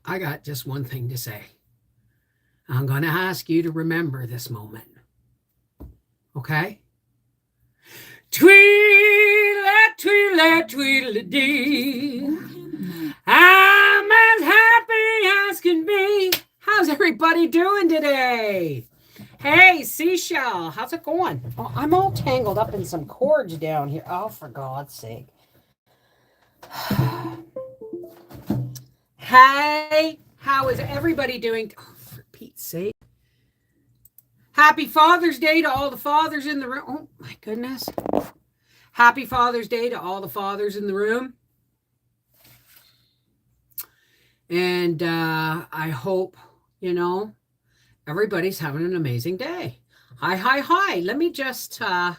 I got just one thing to say. I'm going to ask you to remember this moment. Okay? Tweedle, tweedle, tweedle-dee. I'm as happy as can be. How's everybody doing today? Hey, Seashell, how's it going? Oh, I'm all tangled up in some cords down here. Oh, for God's sake. Hey, how is everybody doing? Oh, for Pete's sake. Happy Father's Day to all the fathers in the room. Oh, my goodness. Happy Father's Day to all the fathers in the room. And I hope, everybody's having an amazing day. Hi. Let me just pop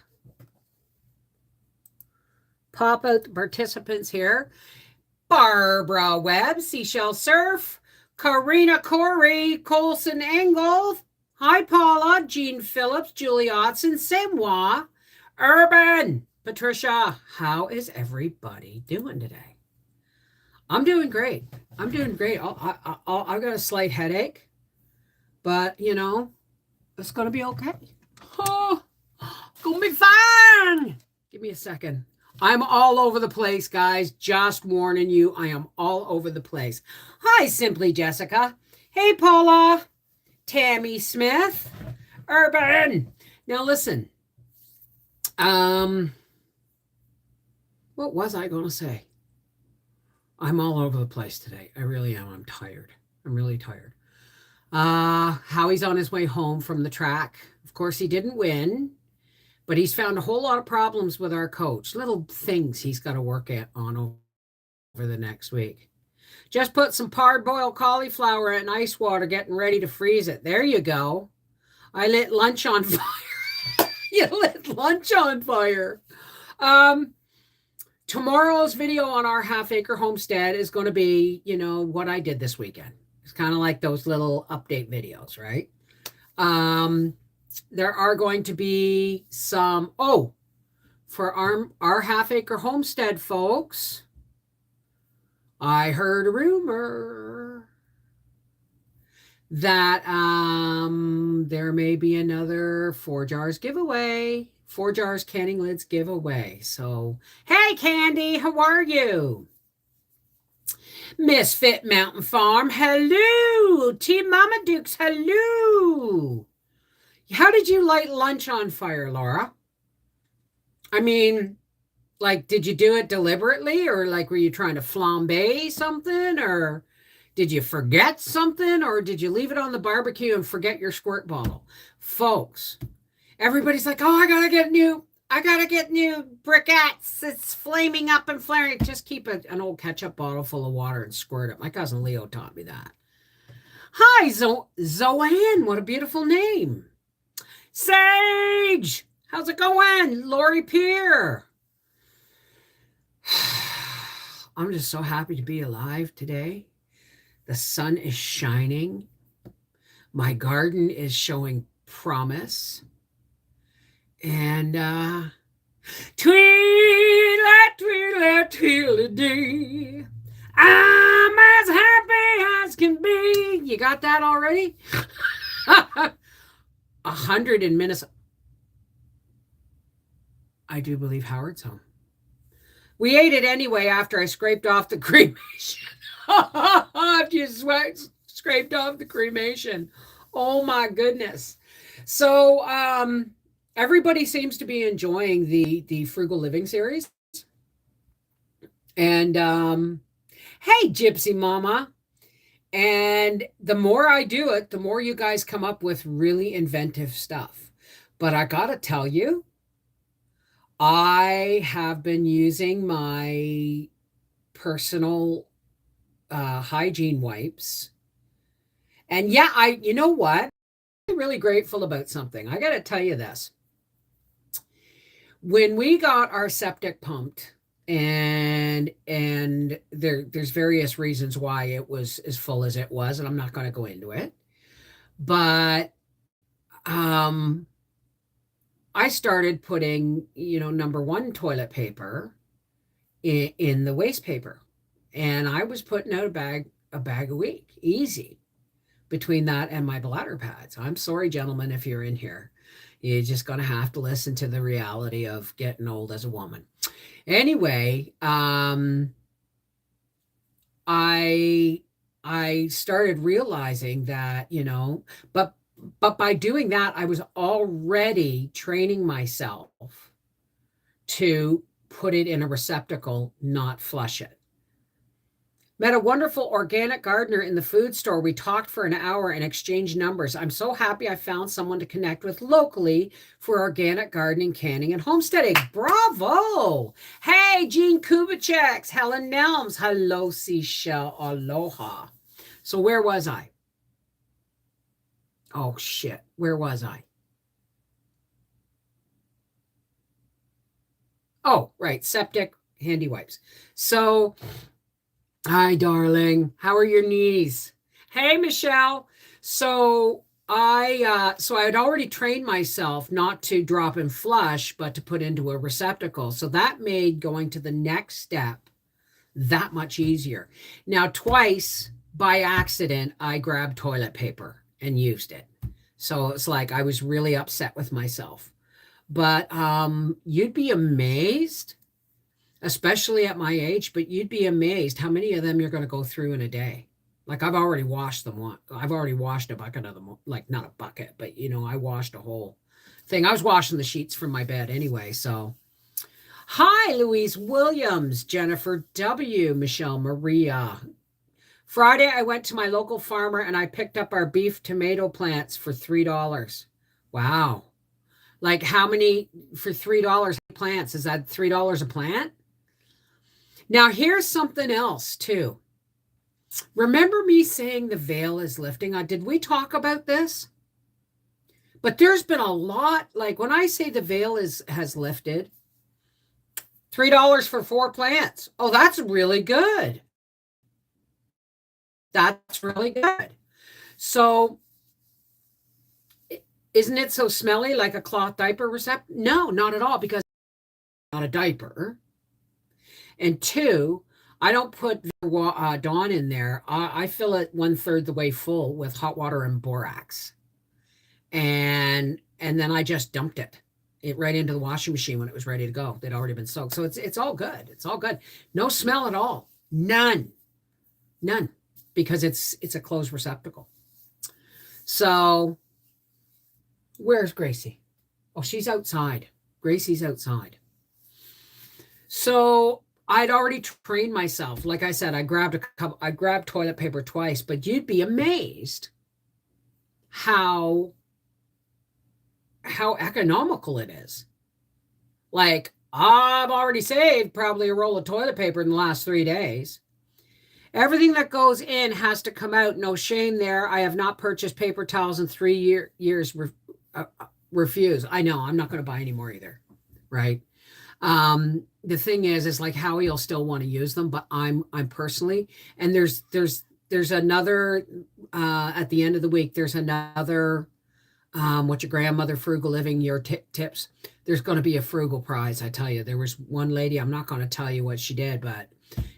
out the participants here. Barbara Webb, Seashell Surf, Karina Corey, Colson Engel. Hi, Paula, Jean Phillips, Julie Otson, Semwa, Urban, Patricia. How is everybody doing today? I'm doing great. I've got a slight headache, but it's going to be okay. Oh, it's going to be fine. Give me a second. I'm all over the place, guys. Just warning you, I am all over the place. Hi, Simply Jessica. Hey, Paula. Tammy Smith. Urban. Now, listen. What was I going to say? I'm all over the place today. I really am. I'm tired. I'm really tired. Howie's on his way home from the track. Of course, he didn't win. But he's found a whole lot of problems with our coach, little things he's got to work on over the next week. Just put some parboiled cauliflower in ice water, getting ready to freeze it. There you go. I lit lunch on fire. You lit lunch on fire. Tomorrow's video on our half-acre homestead is going to be, what I did this weekend. It's kind of like those little update videos, right? There are going to be some, for our half-acre homestead, folks, I heard a rumor that there may be another 4 jars giveaway, 4 jars canning lids giveaway. So, hey, Candy, how are you? Misfit Mountain Farm, hello. Team Mama Dukes, hello. How did you light lunch on fire, Laura? I mean, did you do it deliberately, or were you trying to flambe something, or did you forget something, or did you leave it on the barbecue and forget your squirt bottle? Folks, everybody's like, oh, I gotta get new briquettes. It's flaming up and flaring. Just keep an old ketchup bottle full of water and squirt it. My cousin Leo taught me that. Hi, Zoanne. What a beautiful name. Sage, how's it going? Lori Peer. I'm just so happy to be alive today. The sun is shining. My garden is showing promise. And tweedle-tweedle-tweedle-dee. I'm as happy as can be. You got that already? 100 in Minnesota. I do believe Howard's home. We ate it anyway after I scraped off the cremation. After you scraped off the cremation. Oh my goodness. So everybody seems to be enjoying the Frugal Living series. And hey, Gypsy Mama. And the more I do it, the more you guys come up with really inventive stuff. But I got to tell you, I have been using my personal hygiene wipes. And yeah, you know what? I'm really grateful about something. I got to tell you this. When we got our septic pumped, and there's various reasons why it was as full as it was, and I'm not going to go into it, but I started putting number one toilet paper in the waste paper, and I was putting out a bag a bag a week, easy, between that and my bladder pads. I'm sorry, gentlemen, if you're in here. You're just going to have to listen to the reality of getting old as a woman. Anyway, I started realizing that, but by doing that, I was already training myself to put it in a receptacle, not flush it. Met a wonderful organic gardener in the food store. We talked for an hour and exchanged numbers. I'm so happy I found someone to connect with locally for organic gardening, canning, and homesteading. Bravo! Hey, Jean Kubitschek, Helen Nelms. Hello, Seashell. Aloha. So where was I? Oh, shit. Where was I? Oh, right. Septic, handy wipes. So... Hi, darling. How are your knees? Hey, Michelle. So I had already trained myself not to drop and flush, but to put into a receptacle. So that made going to the next step that much easier. Now, twice by accident, I grabbed toilet paper and used it. So it's like I was really upset with myself. But you'd be amazed, especially at my age, but you'd be amazed how many of them you're going to go through in a day. Like I've already washed them. I've already washed a bucket of them, like not a bucket, but I washed a whole thing. I was washing the sheets from my bed anyway. So hi, Louise Williams, Jennifer W, Michelle Maria. Friday, I went to my local farmer and I picked up our beef tomato plants for $3. Wow. Like how many for $3 plants? Is that $3 a plant? Now, here's something else, too. Remember me saying the veil is lifting? Did we talk about this? But there's been a lot, like when I say the veil has lifted, $3 for 4 plants. Oh, that's really good. That's really good. So, isn't it so smelly like a cloth diaper receptacle? No, not at all, because it's not a diaper. And 2, I don't put Dawn in there. I fill it 1/3 the way full with hot water and borax. And then I just dumped it right into the washing machine when it was ready to go. They'd already been soaked. So it's all good. It's all good. No smell at all. None. Because it's a closed receptacle. So where's Gracie? Oh, she's outside. Gracie's outside. So I'd already trained myself. Like I said, I grabbed toilet paper twice, but you'd be amazed how economical it is. Like I've already saved probably a roll of toilet paper in the last 3 days. Everything that goes in has to come out. No shame there. I have not purchased paper towels in 3 years. Refuse. I know. I'm not going to buy any more either. Right. The thing is like Howie will still want to use them, but I'm personally, and there's another, at the end of the week, there's another, what's your grandmother frugal living, your tips. There's going to be a frugal prize. I tell you, there was one lady, I'm not going to tell you what she did, but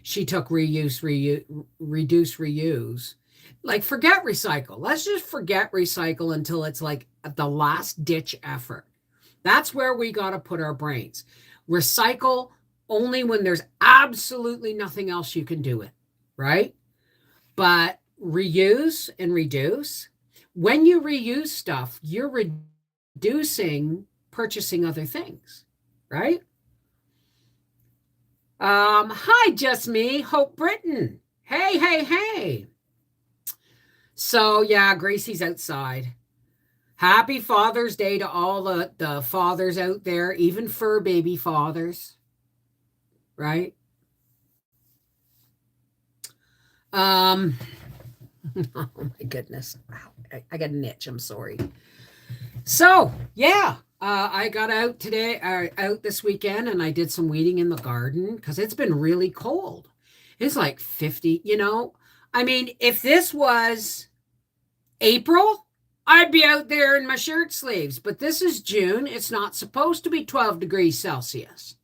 she took reduce, reuse, like forget recycle. Let's just forget recycle until it's like the last ditch effort. That's where we got to put our brains. Recycle only when there's absolutely nothing else you can do with, right? But reuse and reduce. When you reuse stuff, you're reducing purchasing other things, right? Hi, just me, Hope Britton. Hey. So yeah, Gracie's outside. Happy Father's Day to all the fathers out there, even fur baby fathers, right? Oh my goodness. Wow. I got an itch. I'm sorry. So yeah, I got out this weekend, and I did some weeding in the garden because it's been really cold. It's like 50, I mean, if this was April, I'd be out there in my shirt sleeves, but this is June. It's not supposed to be 12 degrees Celsius.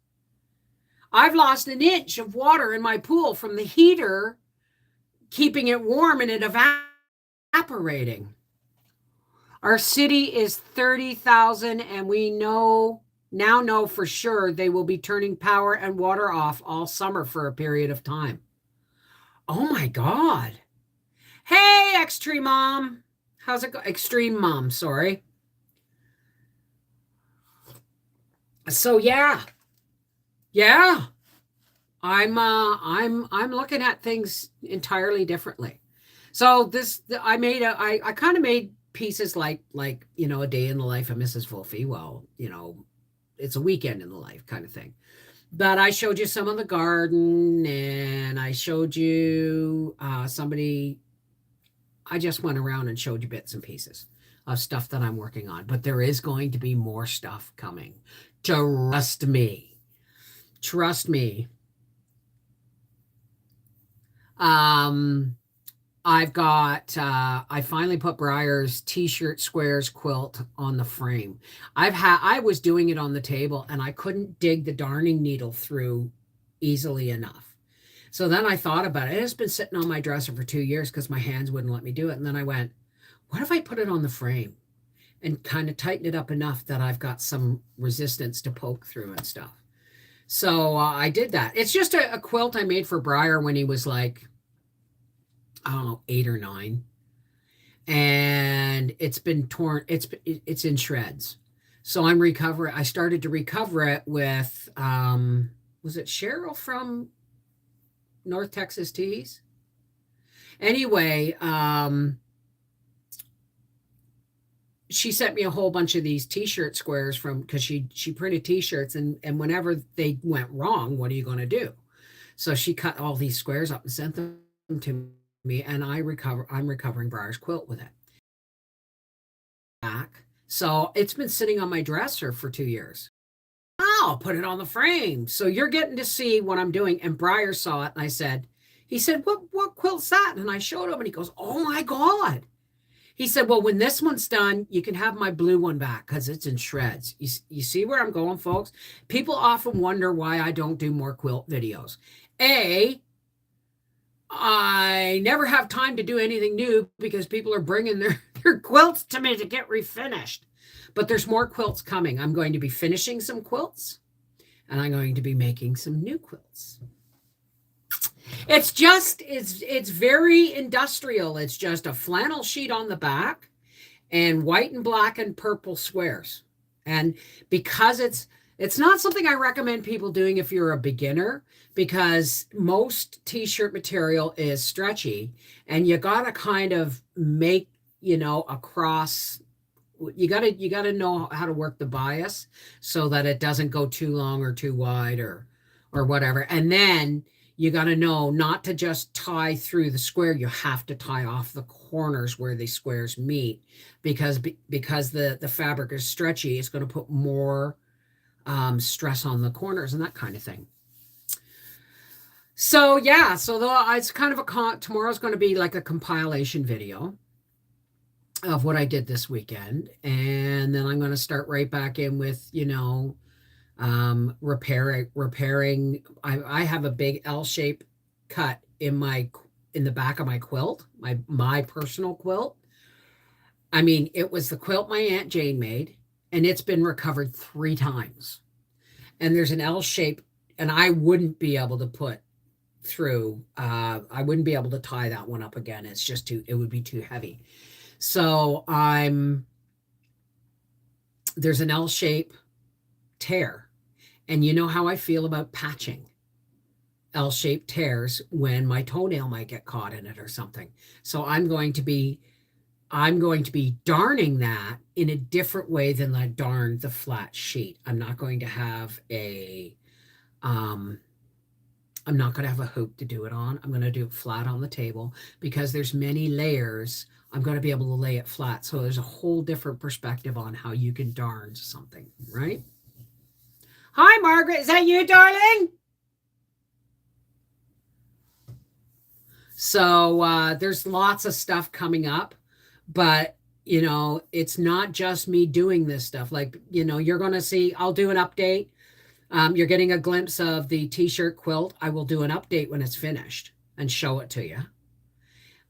I've lost an inch of water in my pool from the heater keeping it warm and it evaporating. Our city is 30,000, and we now know for sure they will be turning power and water off all summer for a period of time. Oh my God. Hey, Extreme Mom. How's it go? Extreme Mom, sorry. So yeah. Yeah. I'm looking at things entirely differently. So I kind of made pieces like a day in the life of Mrs. Wolfie. Well, it's a weekend in the life kind of thing. But I showed you some of the garden, and I showed you somebody. I just went around and showed you bits and pieces of stuff that I'm working on. But there is going to be more stuff coming. Trust me. Trust me. I finally put Briar's t-shirt squares quilt on the frame. I was doing it on the table and I couldn't dig the darning needle through easily enough. So then I thought about it. It has been sitting on my dresser for 2 years because my hands wouldn't let me do it. And then I went, what if I put it on the frame and kind of tighten it up enough that I've got some resistance to poke through and stuff. So I did that. It's just a quilt I made for Briar when he was like, I don't know, 8 or 9, and it's been torn. It's in shreds. So I started to recover it with was it Cheryl from North Texas Tees? Anyway, she sent me a whole bunch of these t-shirt squares because she printed t-shirts, and whenever they went wrong, what are you going to do? So she cut all these squares up and sent them to me, and I'm recovering Briar's quilt with it. Back. So it's been sitting on my dresser for 2 years. I'll put it on the frame. So you're getting to see what I'm doing. And Briar saw it, and he said, what quilt's that? And I showed him, and he goes, oh my God. He said, well, when this one's done, you can have my blue one back because it's in shreds. You see where I'm going, folks? People often wonder why I don't do more quilt videos. I never have time to do anything new because people are bringing their quilts to me to get refinished. But there's more quilts coming. I'm going to be finishing some quilts, and I'm going to be making some new quilts. It's very industrial. It's just a flannel sheet on the back and white and black and purple squares. And because it's not something I recommend people doing if you're a beginner, because most t-shirt material is stretchy, and you got to kind of make, across. You got to know how to work the bias so that it doesn't go too long or too wide or whatever. And then you got to know not to just tie through the square. You have to tie off the corners where the squares meet, because the fabric is stretchy. It's going to put more stress on the corners and that kind of thing. So yeah, it's kind of tomorrow's going to be like a compilation video of what I did this weekend, and then I'm going to start right back in with repairing. I have a big L-shaped cut in the back of my quilt, my personal quilt. I mean, it was the quilt my Aunt Jane made, and it's been recovered 3 times. And there's an L shape, and I wouldn't be able to put through. I wouldn't be able to tie that one up again. It's just it would be too heavy. So there's an L shape tear, and you know how I feel about patching L-shaped tears when my toenail might get caught in it or something. So I'm going to be darning that in a different way than I darned the flat sheet. I'm not going to have a hoop to do it on. I'm going to do it flat on the table because there's many layers. I'm going to be able to lay it flat. So there's a whole different perspective on how you can darn something, right? Hi, Margaret. Is that you, darling? So there's lots of stuff coming up, but it's not just me doing this stuff. Like, you're going to see, I'll do an update. You're getting a glimpse of the t-shirt quilt. I will do an update when it's finished and show it to you.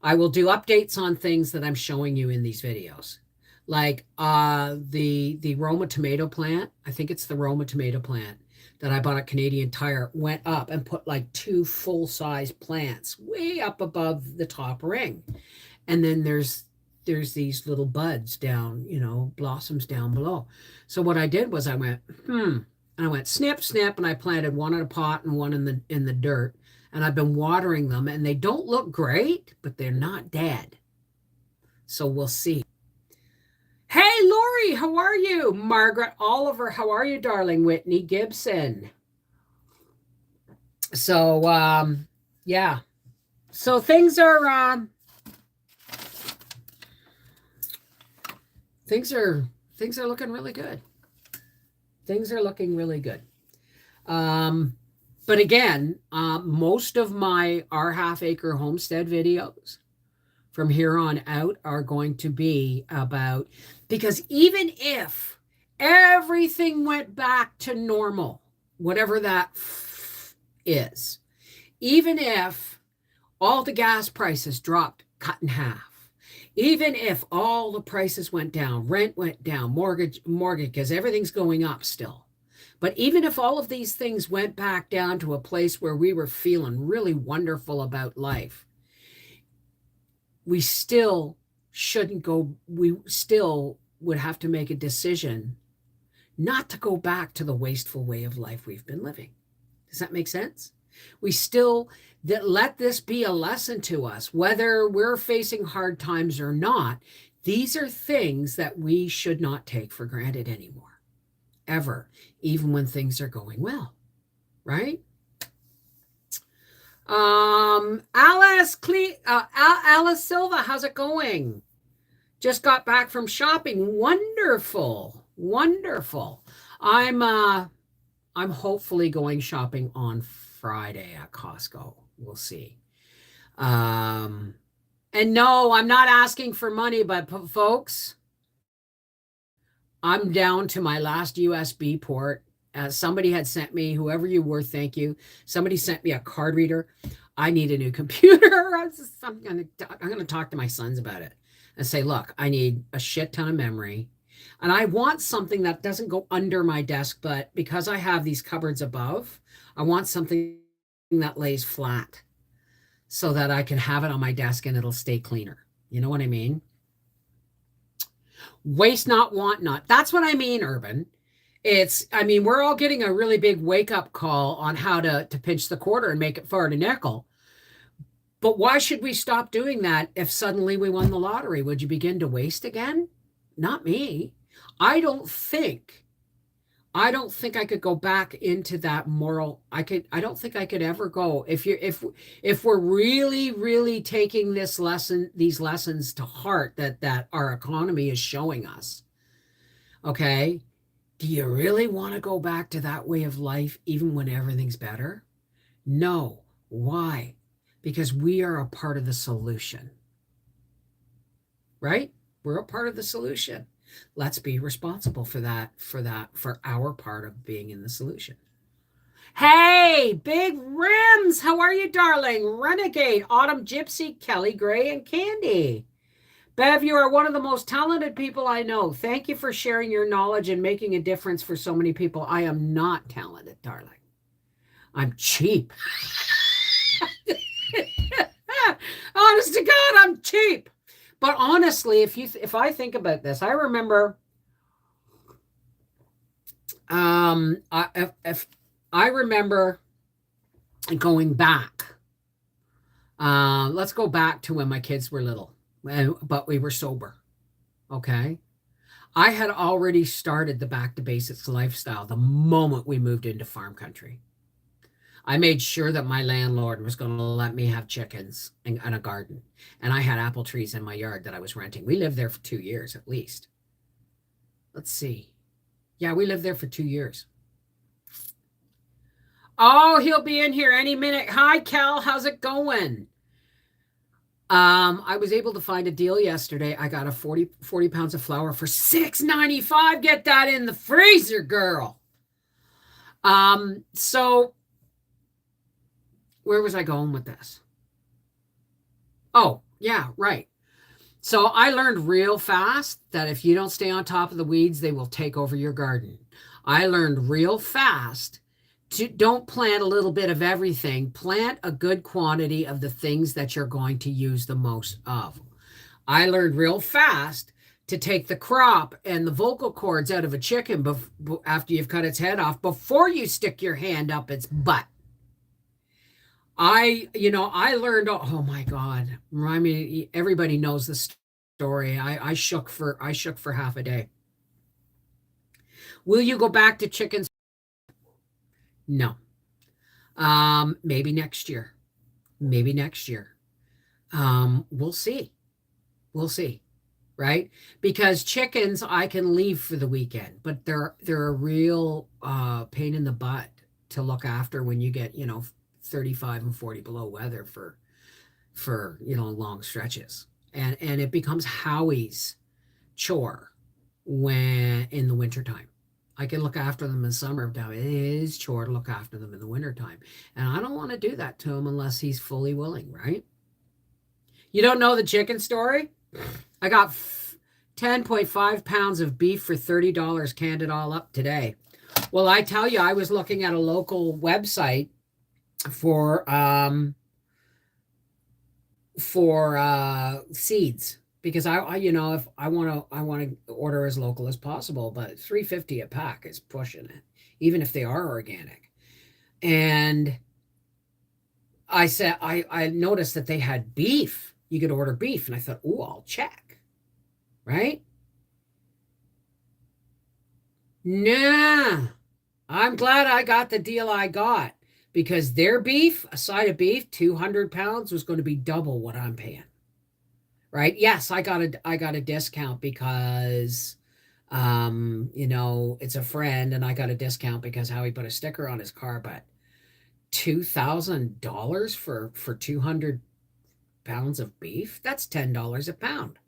I will do updates on things that I'm showing you in these videos. Like the Roma tomato plant. I think it's the Roma tomato plant that I bought at Canadian Tire went up and put like 2 full-size plants way up above the top ring. And then there's these little buds down, blossoms down below. So what I did was I went, and I went snip, snip, and I planted one in a pot and one in the dirt. And I've been watering them, and they don't look great, but they're not dead. So we'll see. Hey, Lori, how are you? Margaret Oliver, how are you, darling? Whitney Gibson. So, yeah. So things are looking really good. Things are looking really good. But again, most of my Our Half Acre Homestead videos from here on out are going to be about, because even if everything went back to normal, whatever that is, even if all the gas prices dropped, cut in half, even if all the prices went down, rent went down, mortgage, because everything's going up still. But even if all of these things went back down to a place where we were feeling really wonderful about life, we still shouldn't go, we still would have to make a decision not to go back to the wasteful way of life we've been living. Does that make sense? We still let this be a lesson to us, whether we're facing hard times or not. These are things that we should not take for granted anymore, ever, even when things are going well, right? Alice Silva, how's it going? Just got back from shopping. Wonderful. I'm hopefully going shopping on Friday at Costco. We'll see. And no, I'm not asking for money, but folks, I'm down to my last USB port. Somebody had sent me, whoever you were, thank you. Somebody sent me a card reader. I need a new computer. I'm going to talk to my sons about it and say, look, I need a shit ton of memory. And I want something that doesn't go under my desk, but because I have these cupboards above, I want something that lays flat so that I can have it on my desk and it'll stay cleaner. You know what I mean? Waste not, want not. That's what I mean, Urban. We're all getting a really big wake-up call on how to pinch the quarter and make it fart a nickel. But why should we stop doing that if suddenly we won the lottery? Would you begin to waste again? Not me. I don't think I could go back into that moral. I don't think I could ever go. If we're really, really taking these lessons to heart that our economy is showing us, okay, do you really want to go back to that way of life even when everything's better? No. Why? Because we are a part of the solution. Right? We're a part of the solution. Let's be responsible for our part of being in the solution. Hey, Big Rims, how are you, darling? Renegade, Autumn Gypsy, Kelly Gray, and Candy. Bev, you are one of the most talented people I know. Thank you for sharing your knowledge and making a difference for so many people. I am not talented, darling. I'm cheap. Honest to God, I'm cheap. But honestly, if I think about this, I remember, if I remember going back. Let's go back to when my kids were little, but we were sober. Okay, I had already started the back to basics lifestyle the moment we moved into farm country. I made sure that my landlord was going to let me have chickens and a garden. And I had apple trees in my yard that I was renting. We lived there for 2 years at least. Let's see. Yeah, we lived there for 2 years. Oh, he'll be in here any minute. Hi, Cal. How's it going? I was able to find a deal yesterday. I got 40 pounds of flour for $6.95. Get that in the freezer, girl. So where was I going with this? Oh, Yeah, right. So I learned real fast that if you don't stay on top of the weeds, they will take over your garden. I learned real fast to don't plant a little bit of everything. Plant a good quantity of the things that you're going to use the most of. I learned real fast to take the crop and the vocal cords out of a chicken after you've cut its head off before you stick your hand up its butt. I learned, oh my God. I mean, everybody knows the story. I shook for half a day. Will you go back to chickens? No. Maybe next year. Maybe next year. We'll see. We'll see. Right? Because chickens I can leave for the weekend, but they're a real pain in the butt to look after when you get, 35 and 40 below weather for long stretches. And it becomes Howie's chore when in the wintertime. I can look after them in summer, but it is chore to look after them in the wintertime. And I don't want to do that to him unless he's fully willing, right? You don't know the chicken story? I got 10.5 pounds of beef for $30, canned it all up today. Well, I tell you, I was looking at a local website for seeds because I if I want to order as local as possible, but $3.50 a pack is pushing it, even if they are organic. And I said I noticed that they had beef. You could order beef, and I thought, oh, I'll check, right? Nah, I'm glad I got the deal I got because their beef, a side of beef, 200 pounds was going to be double what I'm paying. Right? Yes, I got a discount because it's a friend and I got a discount because how he put a sticker on his car, but $2,000 for 200 pounds of beef, that's $10 a pound.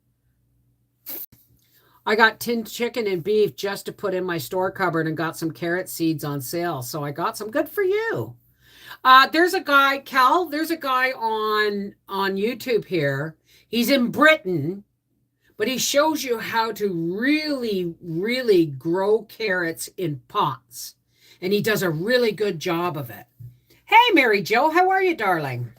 I got tinned chicken and beef just to put in my store cupboard and got some carrot seeds on sale. So I got some. Good for you. There's a guy, Cal, there's a guy on YouTube here. He's in Britain, but he shows you how to really, really grow carrots in pots. And he does a really good job of it. Hey, Mary Jo, how are you, darling?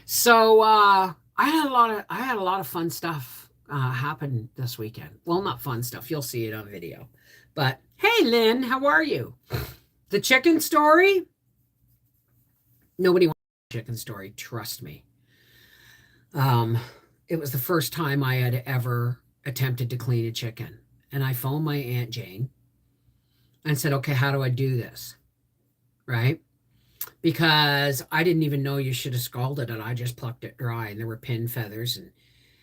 So I had a lot of fun stuff happen this weekend. Well, not fun stuff. You'll see it on video. But hey, Lynn, how are you? The chicken story? Nobody wants a chicken story. Trust me. It was the first time I had ever attempted to clean a chicken. And I phoned my Aunt Jane and said, okay, how do I do this? Right? Because I didn't even know you should have scalded it. I just plucked it dry and there were pin feathers.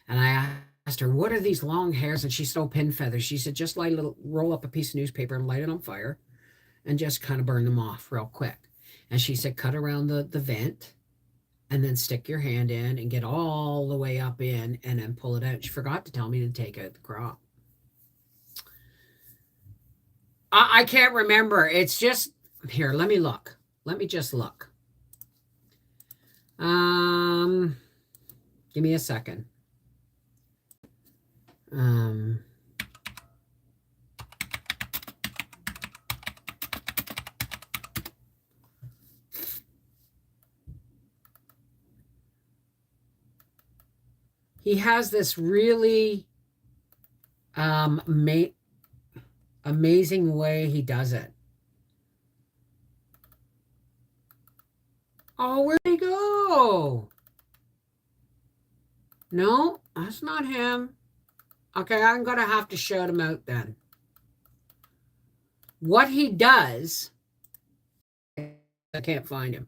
And I asked her, what are these long hairs? And she said, oh, pin feathers. She said, just roll up a piece of newspaper and light it on fire and just kind of burn them off real quick. And she said, cut around the vent and then stick your hand in and get all the way up in and then pull it out. She forgot to tell me to take out the crop. I can't remember. It's just, here, let me look. Let me just look. Give me a second. He has this really amazing way he does it. Oh, where'd he go? No, that's not him. Okay, I'm going to have to shout him out then. What he does, I can't find him.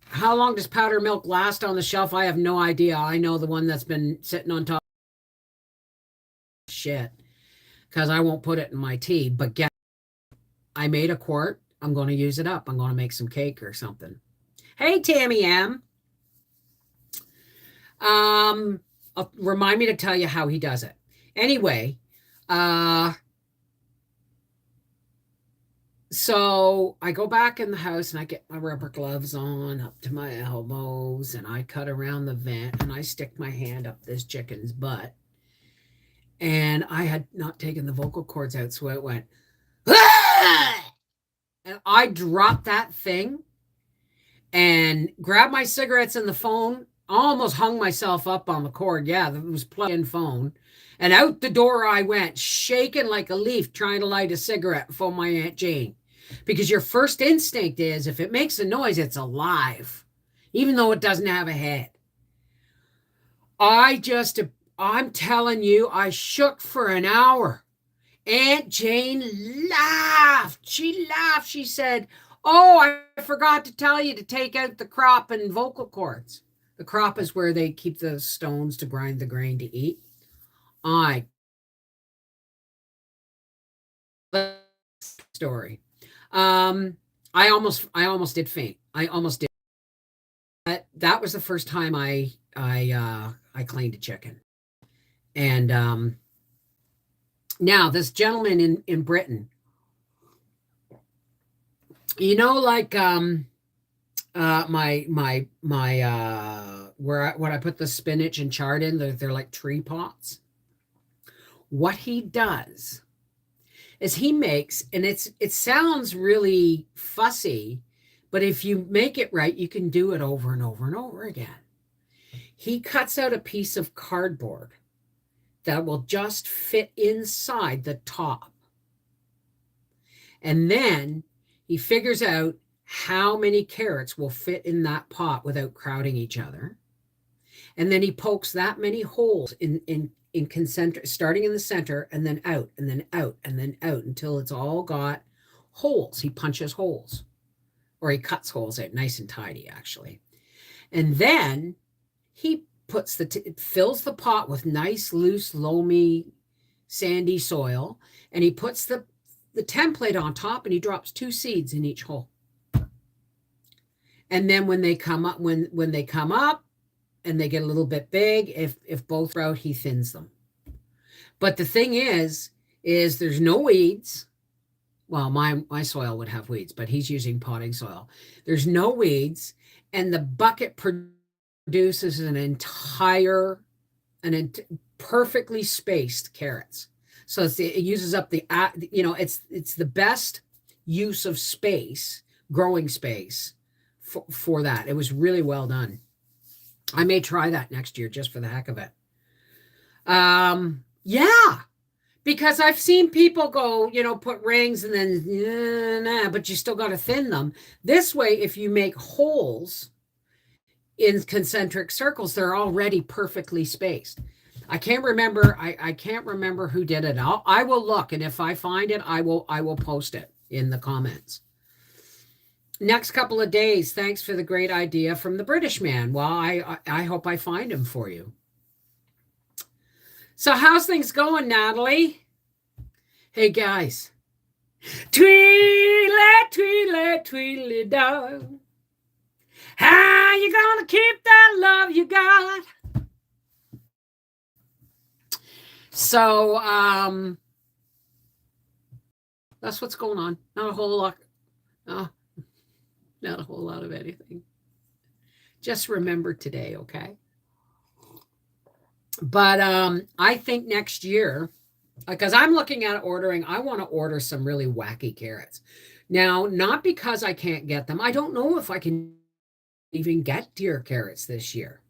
How long does powder milk last on the shelf? I have no idea. I know the one that's been sitting on top of shit because I won't put it in my tea. But I made a quart. I'm going to use it up. I'm going to make some cake or something. Hey, Tammy M. Remind me to tell you how he does it. Anyway, So I go back in the house and I get my rubber gloves on up to my elbows and I cut around the vent and I stick my hand up this chicken's butt. And I had not taken the vocal cords out, so it went, "Ah!" And I dropped that thing and grabbed my cigarettes and the phone, almost hung myself up on the cord. Yeah, it was plugged in phone. And out the door I went, shaking like a leaf, trying to light a cigarette for my Aunt Jane. Because your first instinct is if it makes a noise, it's alive, even though it doesn't have a head. I'm telling you, I shook for an hour. Aunt Jane laughed. She laughed. She said, "Oh, I forgot to tell you to take out the crop and vocal cords." The crop is where they keep the stones to grind the grain to eat. I story. I almost did faint. I almost did. That was the first time I cleaned a chicken. And now this gentleman in Britain, like my where when I put the spinach and chard in, they're like tree pots. What he does is he makes, and it sounds really fussy, but if you make it right, you can do it over and over and over again. He cuts out a piece of cardboard that will just fit inside the top. And then he figures out how many carrots will fit in that pot without crowding each other. And then he pokes that many holes in concentric, starting in the center and then out and then out and then out until it's all got holes. He punches holes, or he cuts holes out nice and tidy, actually. And then he fills the pot with nice, loose, loamy, sandy soil, and he puts the template on top and he drops 2 seeds in each hole. And then when they come up, when they come up and they get a little bit big, if both are out, he thins them. But the thing is there's no weeds. Well, my soil would have weeds, but he's using potting soil. There's no weeds, and the bucket produces perfectly spaced carrots. So it uses up it's the best use of space, growing space for that. It was really well done. I may try that next year just for the heck of it. Yeah, because I've seen people go, put rings and then, but you still got to thin them. This way, if you make holes in concentric circles, they're already perfectly spaced. I can't remember. I can't remember who did it. I will look, and if I find it, I will post it in the comments. Next couple of days. Thanks for the great idea from the British man. Well, I hope I find him for you. So how's things going, Natalie? Hey guys. Tweedly, tweedly, tweedly, dog. How you gonna keep that love you got? So that's what's going on. Not a whole lot. No, not a whole lot of anything. Just remember today, okay? But I think next year, because I'm looking at ordering, I want to order some really wacky carrots. Now, not because I can't get them. I don't know if I can even get deer carrots this year.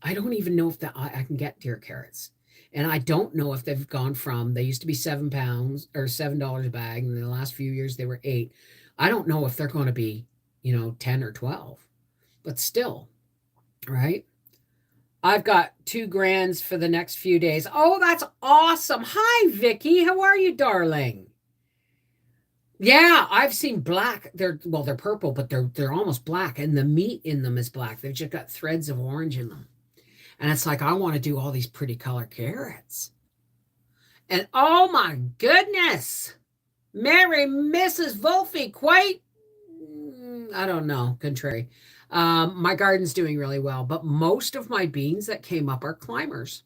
I don't even know if I can get deer carrots. And I don't know if they've gone from, they used to be £7 or $7 a bag. And in the last few years, they were $8. I don't know if they're going to be, 10 or 12, but still, right? I've got 2 grands for the next few days. Oh, that's awesome. Hi, Vicky. How are you, darling? Yeah, I've seen black. They're purple, but they're almost black, and the meat in them is black. They've just got threads of orange in them. And it's like, I want to do all these pretty color carrots. And oh my goodness, Mary Mrs. Wolfie, quite, I don't know, contrary. My garden's doing really well, but most of my beans that came up are climbers.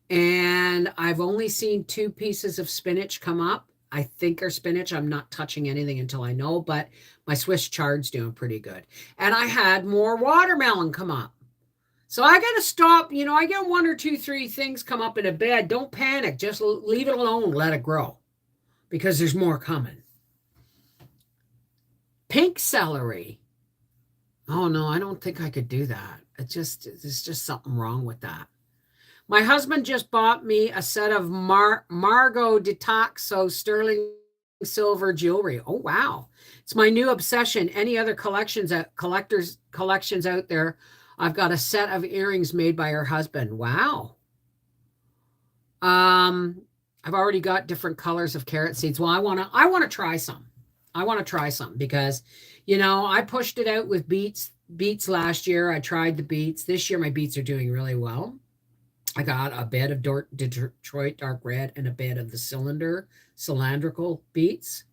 And I've only seen 2 pieces of spinach come up. I think are spinach. I'm not touching anything until I know, but my Swiss chard's doing pretty good. And I had more watermelon come up. So I got to stop. I get 1 or 2, 3 things come up in a bed. Don't panic. Just leave it alone. Let it grow because there's more coming. Pink celery. Oh, no, I don't think I could do that. There's just something wrong with that. My husband just bought me a set of Margot Detoxo sterling silver jewelry. Oh, wow. It's my new obsession. Any other collections out there? I've got a set of earrings made by her husband. Wow. I've already got different colors of carrot seeds. Well, I want to try some. I want to try some because, I pushed it out with beets last year. I tried the beets. This year, my beets are doing really well. I got a bed of Detroit dark red and a bed of the cylindrical beets.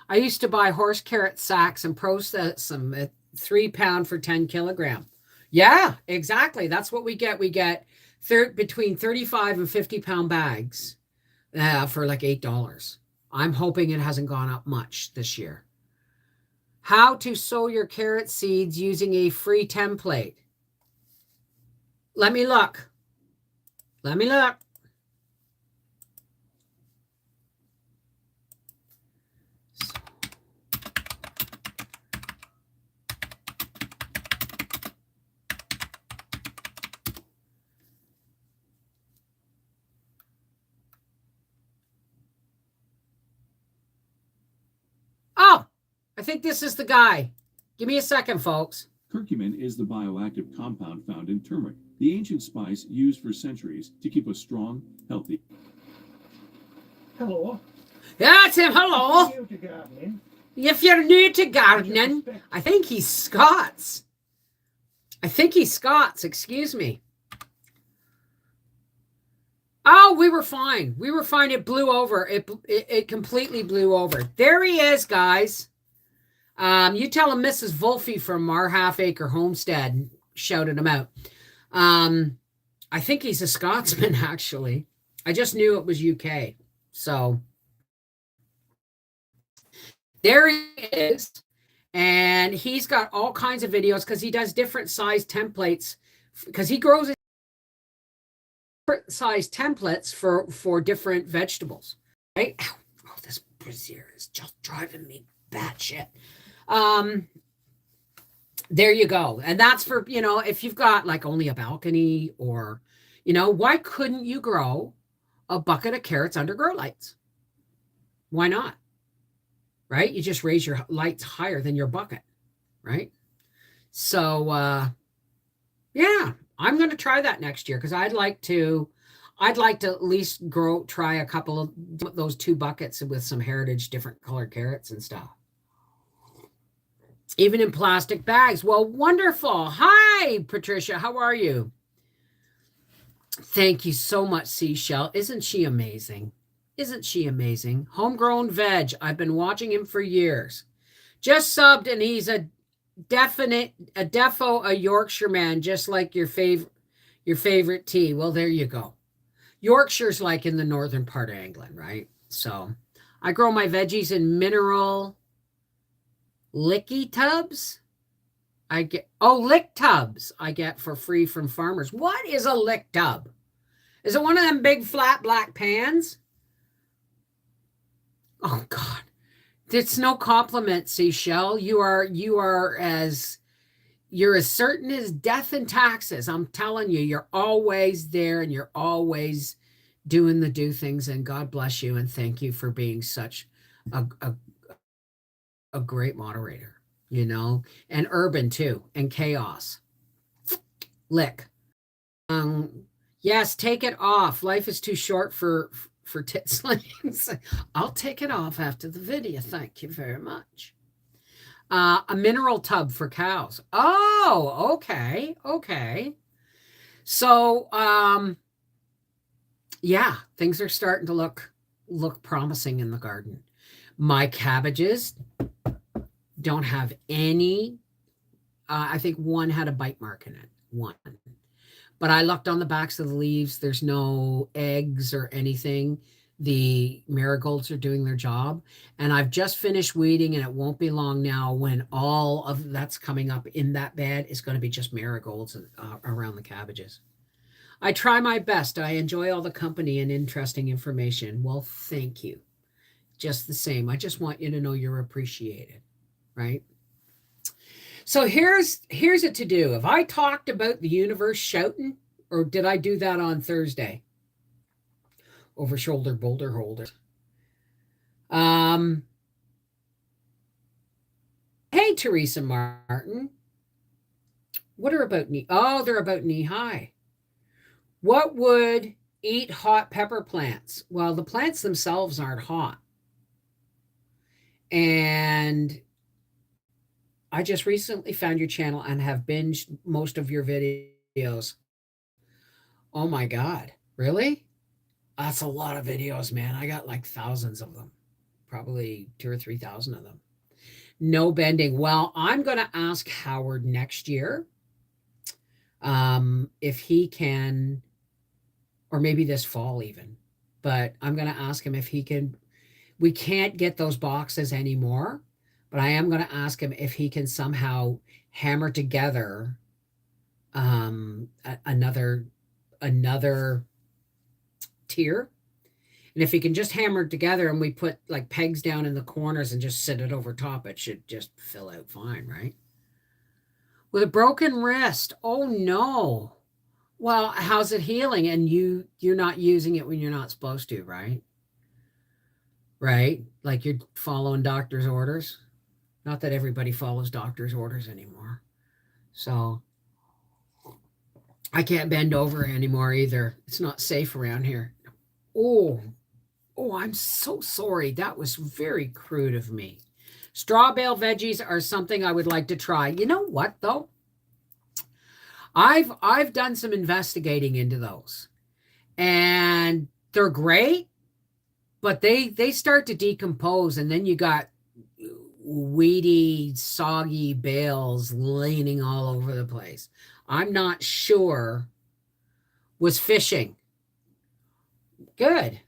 I used to buy horse carrot sacks and process them at £3 for 10 kilogram. Yeah, exactly. That's what we get. We get between 35 and 50-pound bags for like $8. I'm hoping it hasn't gone up much this year. How to sow your carrot seeds using a free template. Let me look. Oh, I think this is the guy. Give me a second, folks. Curcumin is the bioactive compound found in turmeric, the ancient spice used for centuries to keep us strong, healthy. Hello. That's him. Hello. If you're new to gardening, I think he's Scots. Excuse me. Oh, we were fine. It blew over. It completely blew over. There he is, guys. You tell him Mrs. Wolfe from our half acre homestead shouted him out. I think he's a Scotsman, actually. I just knew it was UK. So there he is. And he's got all kinds of videos because he does different size templates because he grows different size templates for different vegetables. Right? Oh, this brazier is just driving me batshit. There you go. And that's for, if you've got like only a balcony or, why couldn't you grow a bucket of carrots under grow lights? Why not? Right? You just raise your lights higher than your bucket, right? So, yeah, I'm going to try that next year because I'd like to at least try a couple of those 2 buckets with some heritage, different colored carrots and stuff. Even in plastic bags. Well, wonderful. Hi, Patricia. How are you? Thank you so much, Seashell. Isn't she amazing? Homegrown veg. I've been watching him for years. Just subbed, and he's a Yorkshire man, just like your favorite tea. Well, there you go. Yorkshire's like in the northern part of England, right? So I grow my veggies in mineral licky tubs. Lick tubs I get for free from farmers. What is a lick tub? Is it one of them big flat black pans? Oh God. It's no compliment, Seashell. You're as certain as death and taxes. I'm telling you, you're always there and you're always doing the do things, and God bless you and thank you for being such a great moderator, and urban too, and chaos. Lick. Yes, take it off. Life is too short for tit slings. I'll take it off after the video. Thank you very much. A mineral tub for cows. Oh, okay. So, yeah, things are starting to look promising in the garden. My cabbages don't have any, I think one had a bite mark in it, one. But I looked on the backs of the leaves. There's no eggs or anything. the marigolds are doing their job. And I've just finished weeding, and it won't be long now when all of that's coming up in that bed is going to be just marigolds around the cabbages. I try my best. I enjoy all the company and interesting information. Well, thank you. Just the same. I just want you to know you're appreciated, right? So here's a to-do. Have I talked about the universe shouting, or did I do that on Thursday? Over shoulder boulder holders. Hey, Teresa Martin. What are about knee? Oh, they're about knee high. What would eat hot pepper plants? Well, the plants themselves aren't hot. And I just recently found your channel and have binged most of your videos. Oh my God. Really? That's a lot of videos, man. I got like thousands of them, probably 2,000 or 3,000 of them. No bending. Well, I'm going to ask Howard next year if he can, or maybe this fall even, but I'm going to ask him if he can. We can't get those boxes anymore, but I am going to ask him if he can somehow hammer together another tier. And if he can just hammer it together and we put like pegs down in the corners and just sit it over top, it should just fill out fine, right? With a broken wrist. Oh no. Well, how's it healing? And you're not using it when you're not supposed to, right? Right? Like you're following doctor's orders. Not that everybody follows doctor's orders anymore. So I can't bend over anymore either. It's not safe around here. Oh, I'm so sorry. That was very crude of me. Straw bale veggies are something I would like to try. You know what, though? I've done some investigating into those. And they're great, but they start to decompose, and then you got weedy, soggy bales leaning all over the place. I'm not sure. Was fishing. Good.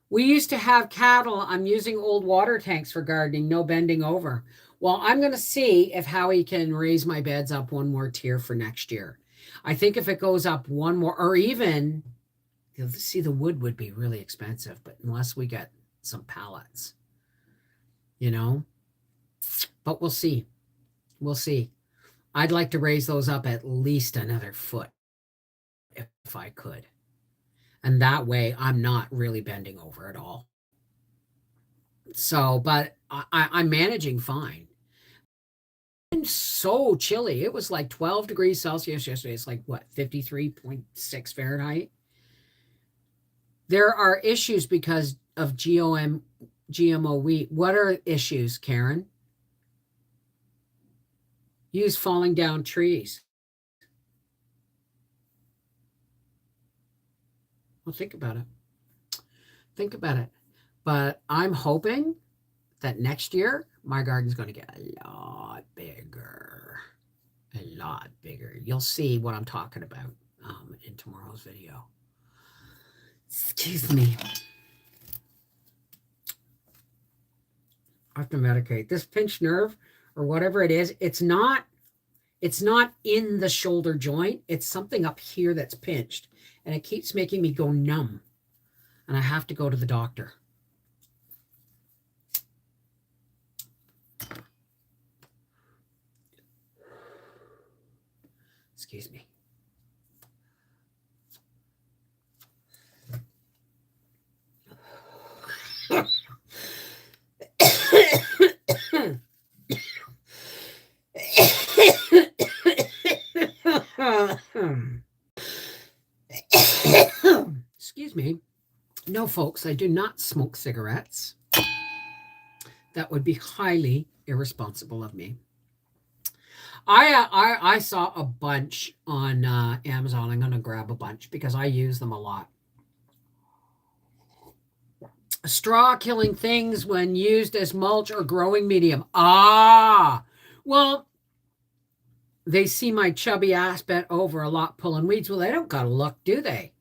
We used to have cattle. I'm using old water tanks for gardening, no bending over. Well, I'm going to see if Howie can raise my beds up one more tier for next year. I think if it goes up one more, or even, see, the wood would be really expensive, but unless we get some pallets, but we'll see. We'll see. I'd like to raise those up at least another foot if I could. And that way I'm not really bending over at all. So, but I'm managing fine. It's so chilly. It was like 12 degrees Celsius yesterday. It's like, what, 53.6 Fahrenheit? There are issues because of GMO wheat. What are issues, Karen? Use falling down trees. Well, think about it. Think about it. But I'm hoping that next year my garden's going to get a lot bigger. A lot bigger. You'll see what I'm talking about in tomorrow's video. Excuse me. I have to medicate. This pinched nerve or whatever it is, it's not in the shoulder joint. It's something up here that's pinched. And it keeps making me go numb. And I have to go to the doctor. Excuse me. Excuse me. No, folks, I do not smoke cigarettes. That would be highly irresponsible of me. I saw a bunch on Amazon. I'm going to grab a bunch because I use them a lot. Straw killing things when used as mulch or growing medium. Well, they see my chubby ass bent over a lot pulling weeds. Well, they don't got to look, do they?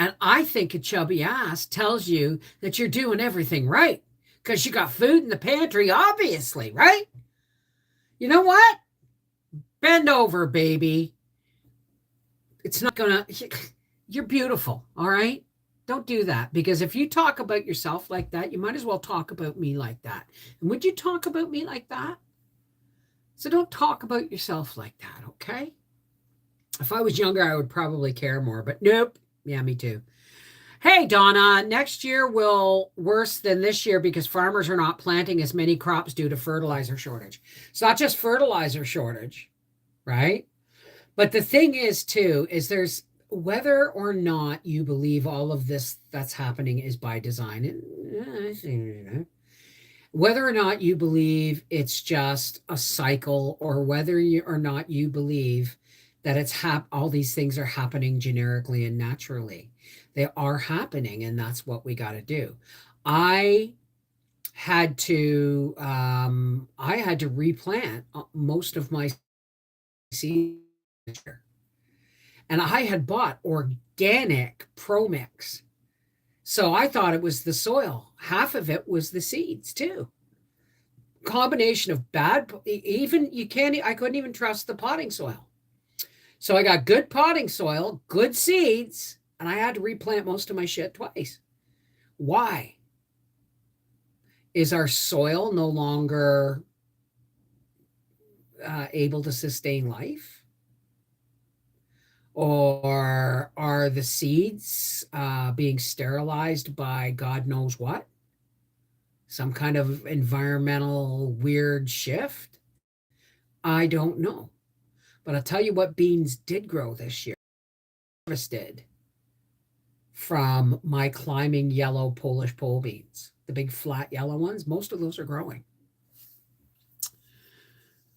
And I think a chubby ass tells you that you're doing everything right because you got food in the pantry, obviously, right? You know what? Bend over, baby. It's not going to, you're beautiful, all right? Don't do that, because if you talk about yourself like that, you might as well talk about me like that. And would you talk about me like that? So don't talk about yourself like that, okay? If I was younger, I would probably care more, but nope. Yeah, me too. Hey, Donna, next year will worse than this year because farmers are not planting as many crops due to fertilizer shortage. It's not just fertilizer shortage, right? But the thing is, too, is there's whether or not you believe all of this that's happening is by design, whether or not you believe it's just a cycle, or whether you or not you believe that it's all these things are happening generically and naturally. They are happening, and that's what we got to do. I had to replant most of my seeds, and I had bought organic Pro Mix. So I thought it was the soil. Half of it was the seeds too. Combination of bad, I couldn't even trust the potting soil. So I got good potting soil, good seeds, and I had to replant most of my shit twice. Why? Is our soil no longer able to sustain life? Or are the seeds being sterilized by God knows what? Some kind of environmental weird shift? I don't know. But I'll tell you what beans did grow this year. Harvested from my climbing yellow Polish pole beans, the big flat yellow ones. Most of those are growing.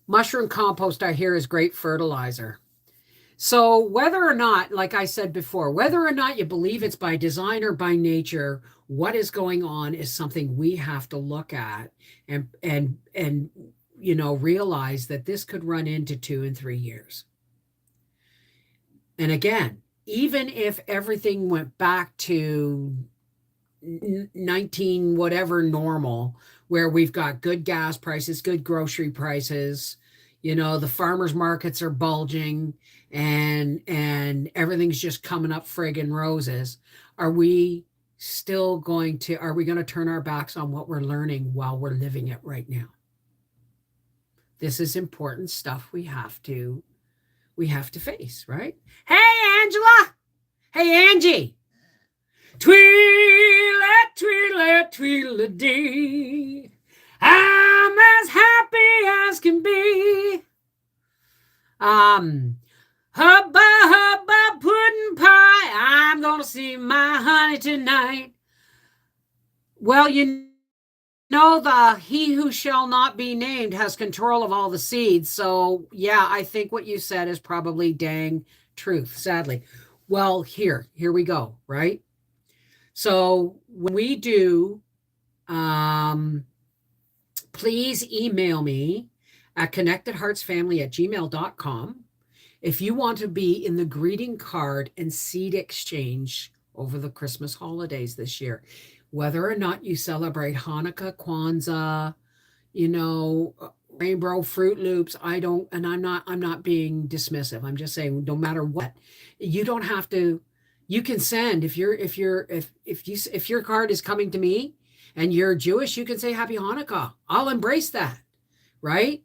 Mushroom compost, I hear, is great fertilizer. So whether or not, like I said before, whether or not you believe it's by design or by nature, what is going on is something we have to look at and realize that this could run into 2 and 3 years. And again, even if everything went back to 19 whatever normal, where we've got good gas prices, good grocery prices, the farmers markets are bulging, and everything's just coming up friggin' roses, are we going to turn our backs on what we're learning while we're living it right now? This is important stuff we have to face, right? Hey, Angela. Hey, Angie. Tweedlet, tweedlet, tweedledee. I'm as happy as can be. Hubba, hubba, pudding pie. I'm gonna see my honey tonight. Well, the he who shall not be named has control of all the seeds. So yeah, I think what you said is probably dang truth, sadly. Well, here we go, right? So when we do, please email me at connectedheartsfamily@gmail.com if you want to be in the greeting card and seed exchange over the Christmas holidays this year. Whether or not you celebrate Hanukkah, Kwanzaa, Rainbow Fruit Loops, I'm not being dismissive. I'm just saying, no matter what, you don't have to. You can send if your card is coming to me and you're Jewish, you can say Happy Hanukkah. I'll embrace that, right?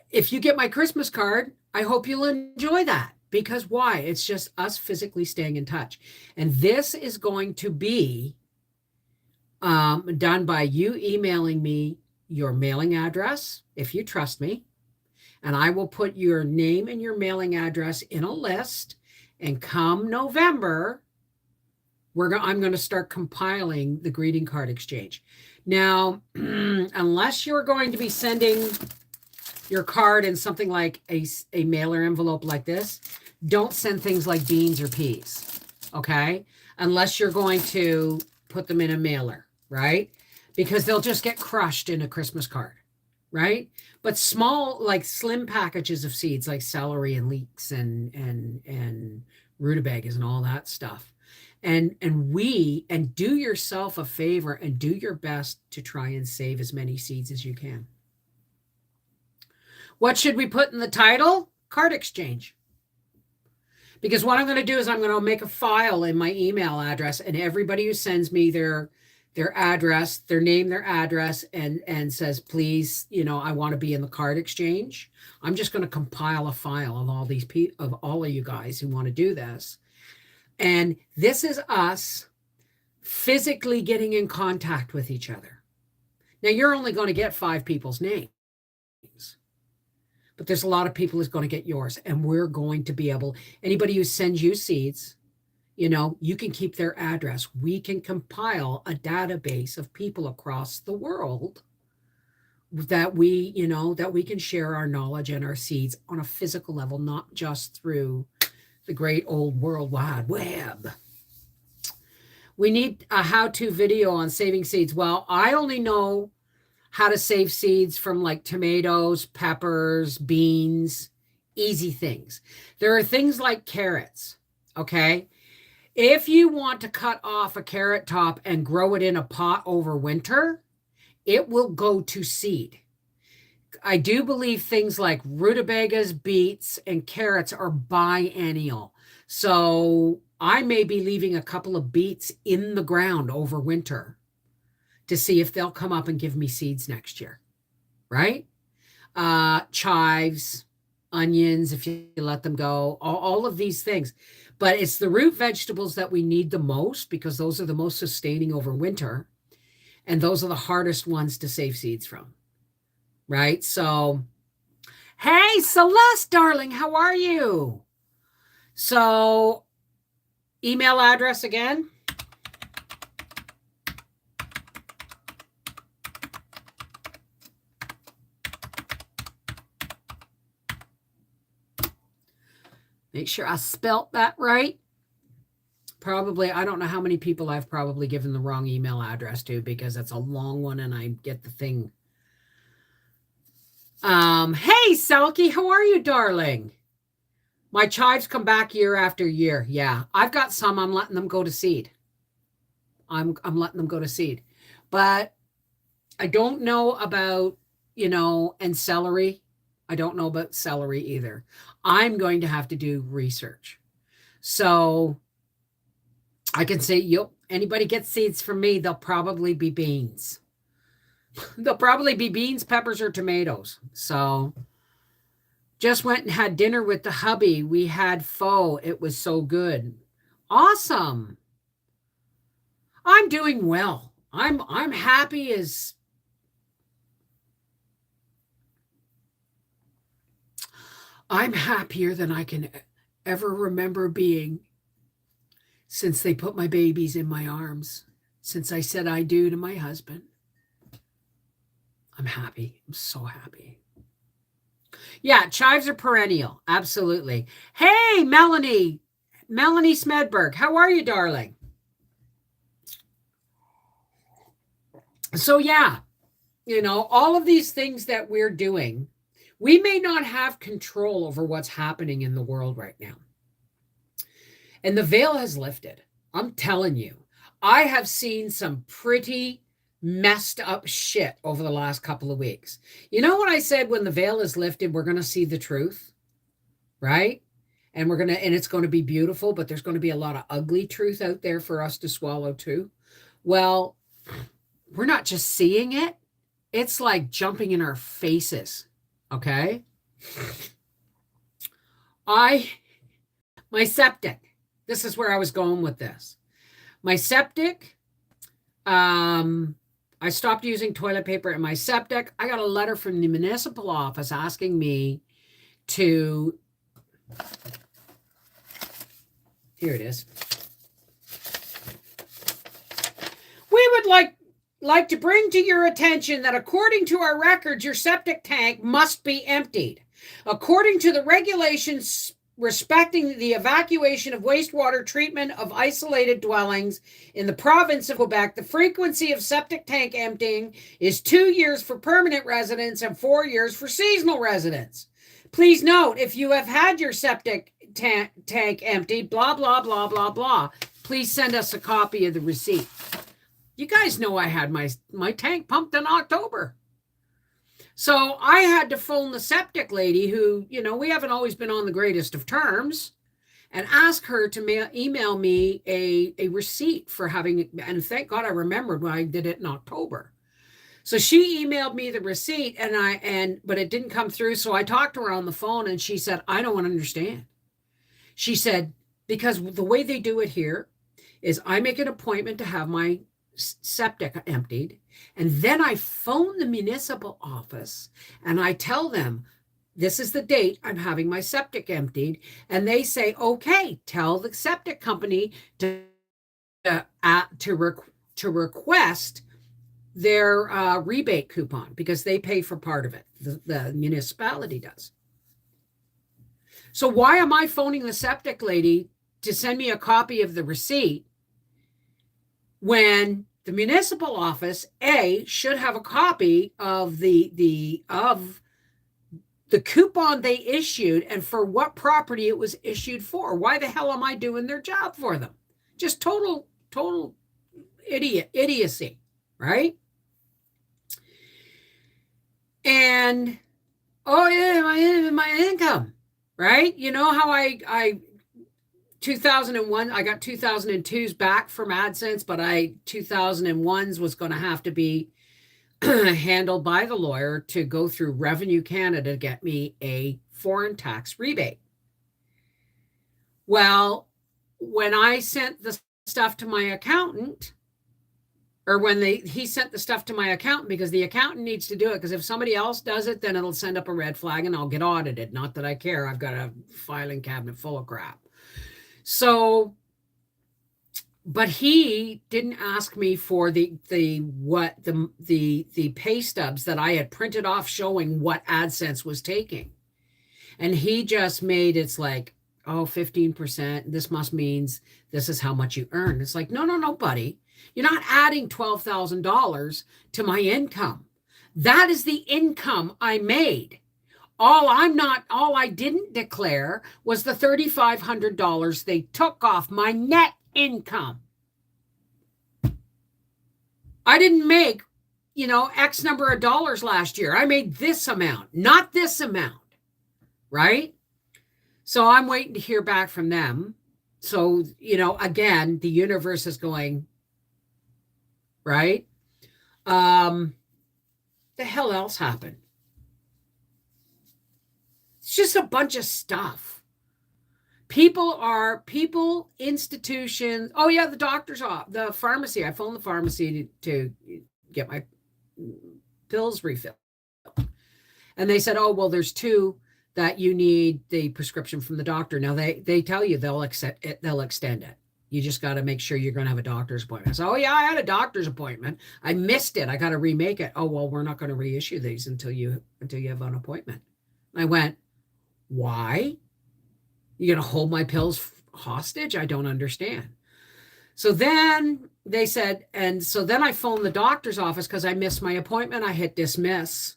If you get my Christmas card, I hope you'll enjoy that, because why? It's just us physically staying in touch, and this is going to be done by you emailing me your mailing address, if you trust me, and I will put your name and your mailing address in a list. And come November, I'm going to start compiling the greeting card exchange. Now, unless you're going to be sending your card in something like a mailer envelope like this, don't send things like beans or peas, okay? Unless you're going to put them in a mailer, right? Because they'll just get crushed in a Christmas card, right? But small, like slim packages of seeds like celery and leeks and rutabagas and all that stuff. and do yourself a favor and do your best to try and save as many seeds as you can. What should we put in the title? Card exchange. Because what I'm going to do is I'm going to make a file in my email address, and everybody who sends me their address, their name, their address, and says, please, I want to be in the card exchange. I'm just going to compile a file of all these of all of you guys who want to do this. And this is us physically getting in contact with each other. Now, you're only going to get 5 people's names, but there's a lot of people who's going to get yours. And we're going to be able, anybody who sends you seeds, you can keep their address. We can compile a database of people across the world that we can share our knowledge and our seeds on a physical level, not just through the great old World Wide Web. We need a how-to video on saving seeds. Well, I only know how to save seeds from like tomatoes, peppers, beans, easy things. There are things like carrots, okay? If you want to cut off a carrot top and grow it in a pot over winter, it will go to seed. I do believe things like rutabagas, beets, and carrots are biennial. So I may be leaving a couple of beets in the ground over winter to see if they'll come up and give me seeds next year, right? Chives, onions, if you let them go, all of these things. But it's the root vegetables that we need the most because those are the most sustaining over winter. And those are the hardest ones to save seeds from, right? So, hey, Celeste, darling, how are you? So, email address again. Make sure I spelt that right. Probably, I don't know how many people I've probably given the wrong email address to because it's a long one and I get the thing. Hey, Selkie, how are you, darling? My chives come back year after year. Yeah, I've got some. I'm letting them go to seed. I'm letting them go to seed. But I don't know about, and celery. I don't know about celery either. I'm going to have to do research. So I can say, anybody gets seeds from me, they'll probably be beans. They'll probably be beans, peppers, or tomatoes. So just went and had dinner with the hubby. We had pho. It was so good. Awesome. I'm doing well. I'm happy as I'm happier than I can ever remember being since they put my babies in my arms, since I said I do to my husband. I'm happy. I'm so happy. Yeah, chives are perennial. Absolutely. Hey, Melanie Smedberg. How are you, darling? So yeah, all of these things that we're doing, we may not have control over what's happening in the world right now. And the veil has lifted. I'm telling you, I have seen some pretty messed up shit over the last couple of weeks. You know what I said, when the veil is lifted, we're going to see the truth, right? And it's going to be beautiful, but there's going to be a lot of ugly truth out there for us to swallow too. Well, we're not just seeing it. It's like jumping in our faces. Okay. My septic, this is where I was going with this. My septic, I stopped using toilet paper in my septic. I got a letter from the municipal office asking me to, here it is. We would like to bring to your attention that according to our records, your septic tank must be emptied. According to the regulations respecting the evacuation of wastewater treatment of isolated dwellings in the province of Quebec, the frequency of septic tank emptying is 2 years for permanent residents and 4 years for seasonal residents. Please note, if you have had your septic tank emptied, blah, blah, blah, blah, blah, Please send us a copy of the receipt. You guys know I had my tank pumped in October. So I had to phone the septic lady who, we haven't always been on the greatest of terms, and ask her to email me a receipt for having, and thank God I remembered when I did it in October. So she emailed me the receipt but it didn't come through. So I talked to her on the phone and she said, I don't understand. She said, because the way they do it here is I make an appointment to have my septic emptied, and then I phone the municipal office and I tell them, this is the date I'm having my septic emptied. And they say, okay, tell the septic company to request their rebate coupon, because they pay for part of it. The municipality does. So why am I phoning the septic lady to send me a copy of the receipt when the municipal office, should have a copy of the coupon they issued and for what property it was issued for? Why the hell am I doing their job for them? Just total idiocy, right? And my income, right? You know how I 2001, I got 2002s back from AdSense, but 2001s was going to have to be handled by the lawyer to go through Revenue Canada to get me a foreign tax rebate. Well, when I sent the stuff to my accountant, or when he sent the stuff to my accountant, because the accountant needs to do it, because if somebody else does it, then it'll send up a red flag and I'll get audited. Not that I care. I've got a filing cabinet full of crap. So, but he didn't ask me for the pay stubs that I had printed off showing what AdSense was taking. And he just made it's like, 15%. This must means this is how much you earn. It's like, no, buddy. You're not adding $12,000 to my income. That is the income I made. All I didn't declare was the $3,500 they took off my net income. I didn't make, X number of dollars last year. I made this amount, not this amount, right? So I'm waiting to hear back from them. So, again, the universe is going, right? The hell else happened? It's just a bunch of stuff. People, institutions. Oh yeah, the doctor's off. The pharmacy. I phoned the pharmacy to get my pills refilled. And they said, oh, well, there's 2 that you need the prescription from the doctor. Now they tell you they'll extend it. You just got to make sure you're going to have a doctor's appointment. So, oh yeah, I had a doctor's appointment. I missed it. I got to remake it. Oh, well, we're not going to reissue these until you have an appointment. I went, why? You're going to hold my pills hostage? I don't understand. So then they said, and so then I phoned the doctor's office because I missed my appointment. I hit dismiss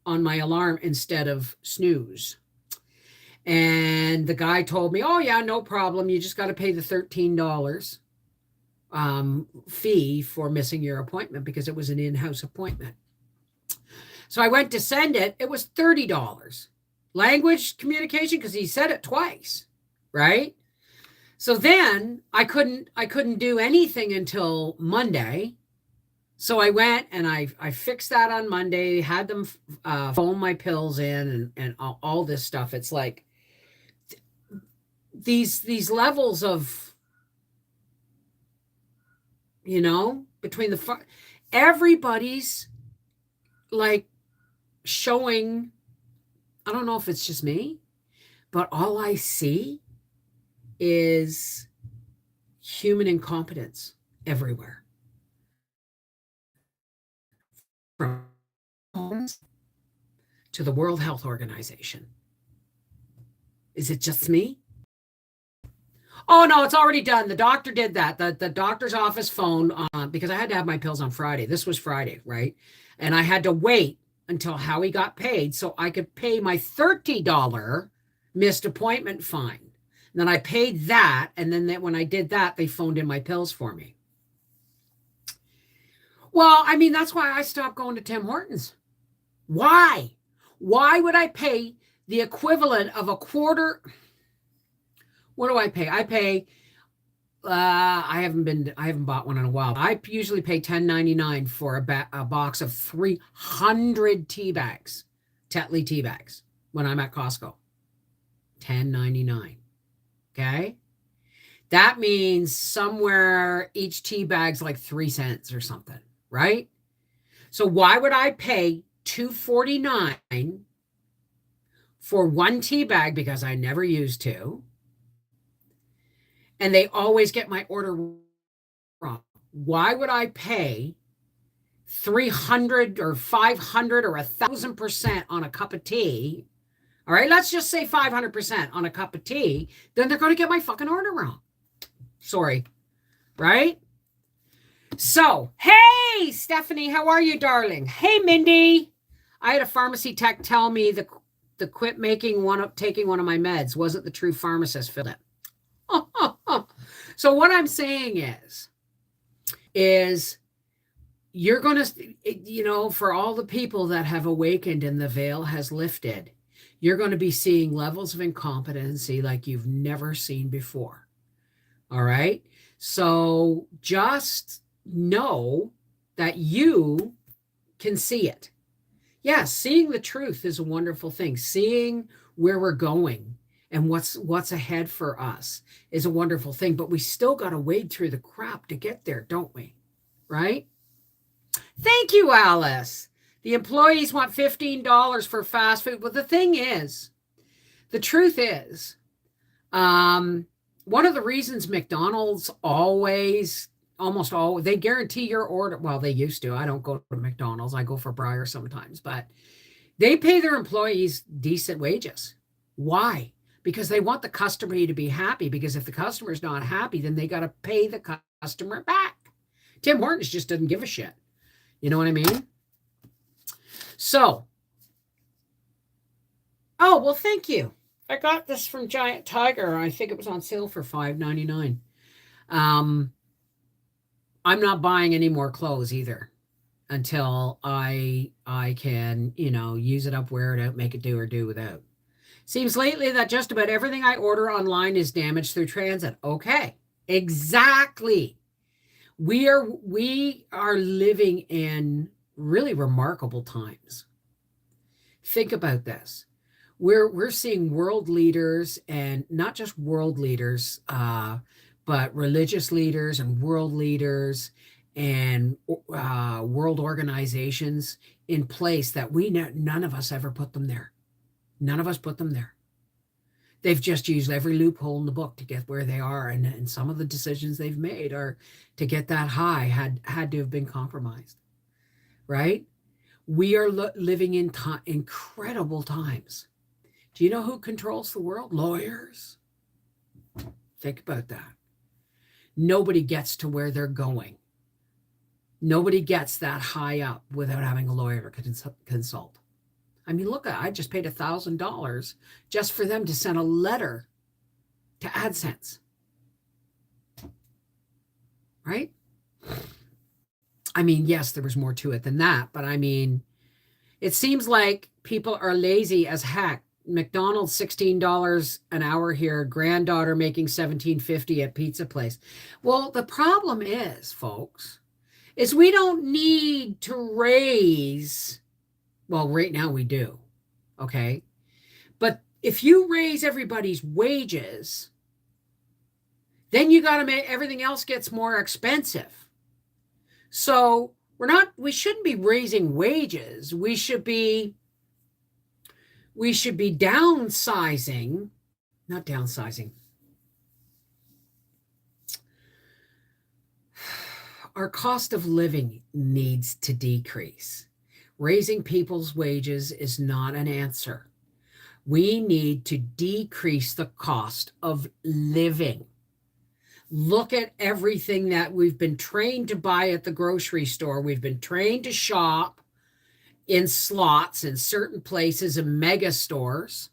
on my alarm instead of snooze. And the guy told me, oh yeah, no problem. You just got to pay the $13 fee for missing your appointment because it was an in-house appointment. So I went to send it. It was $30. Language communication, because he said it twice, right? So then I couldn't do anything until Monday. So I went and I fixed that on Monday, had them phone my pills in and all this stuff. It's like these levels of, between everybody's like showing, I don't know if it's just me, but all I see is human incompetence everywhere. From homes to the World Health Organization. Is it just me? Oh, no, it's already done. The doctor did that. The doctor's office phoned because I had to have my pills on Friday. This was Friday, right? And I had to wait until Howie got paid so I could pay my $30 missed appointment fine. And then I paid that. And then when I did that, they phoned in my pills for me. Well, I mean, that's why I stopped going to Tim Hortons. Why? Why would I pay the equivalent of a quarter? What do I pay? I pay, I haven't bought one in a while. I usually pay $10.99 for a box of 300 tea bags, Tetley tea bags when I'm at Costco. $10.99. Okay. That means somewhere each tea bag's like 3 cents or something, right? So why would I pay $2.49 for one tea bag because I never used to? And they always get my order wrong. Why would I pay 300 or 500 or 1,000% on a cup of tea? All right, let's just say 500% on a cup of tea. Then they're going to get my fucking order wrong. Sorry, right? So, hey, Stephanie, how are you, darling? Hey, Mindy. I had a pharmacy tech tell me the quit taking one of my meds wasn't the true pharmacist, Philip. So what I'm saying is you're going to, for all the people that have awakened and the veil has lifted, you're going to be seeing levels of incompetency like you've never seen before. All right. So just know that you can see it. Yes, seeing the truth is a wonderful thing. Seeing where we're going and what's ahead for us is a wonderful thing, but we still got to wade through the crap to get there, don't we? Right? Thank you, Alice. The employees want $15 for fast food. Well, the thing is, the truth is, one of the reasons McDonald's almost always, they guarantee your order. Well, they used to. I don't go to McDonald's. I go for Briar sometimes, but they pay their employees decent wages. Why? Because they want the customer to be happy, because if the customer's not happy, then they got to pay the customer back. Tim Hortons just doesn't give a shit. You know what I mean? So, oh, well, thank you. I got this from Giant Tiger. I think it was on sale for $5.99. I'm not buying any more clothes either until I can, use it up, wear it out, make it do or do without. Seems lately that just about everything I order online is damaged through transit. Okay, exactly. We are living in really remarkable times. Think about this. We're seeing world leaders, and not just world leaders, but religious leaders and world leaders and world organizations in place that none of us ever put them there. None of us put them there. They've just used every loophole in the book to get where they are, and some of the decisions they've made are to get that high had to have been compromised, right? We are living in incredible times. Do you know who controls the world? Lawyers. Think about that. Nobody gets to where they're going. Nobody gets that high up without having a lawyer to consult. I mean, look, I just paid $1,000 just for them to send a letter to AdSense. Right? I mean, yes, there was more to it than that, but I mean, it seems like people are lazy as heck. McDonald's $16 an hour here, granddaughter making $17.50 at pizza place. Well, the problem is, folks, is we don't need to raise, well, right now we do, okay? But if you raise everybody's wages, then you got to make everything else gets more expensive. So we shouldn't be raising wages. We should be downsizing, not downsizing. Our cost of living needs to decrease. Raising people's wages is not an answer. We need to decrease the cost of living. Look at everything that we've been trained to buy at the grocery store. We've been trained to shop in slots in certain places and mega stores,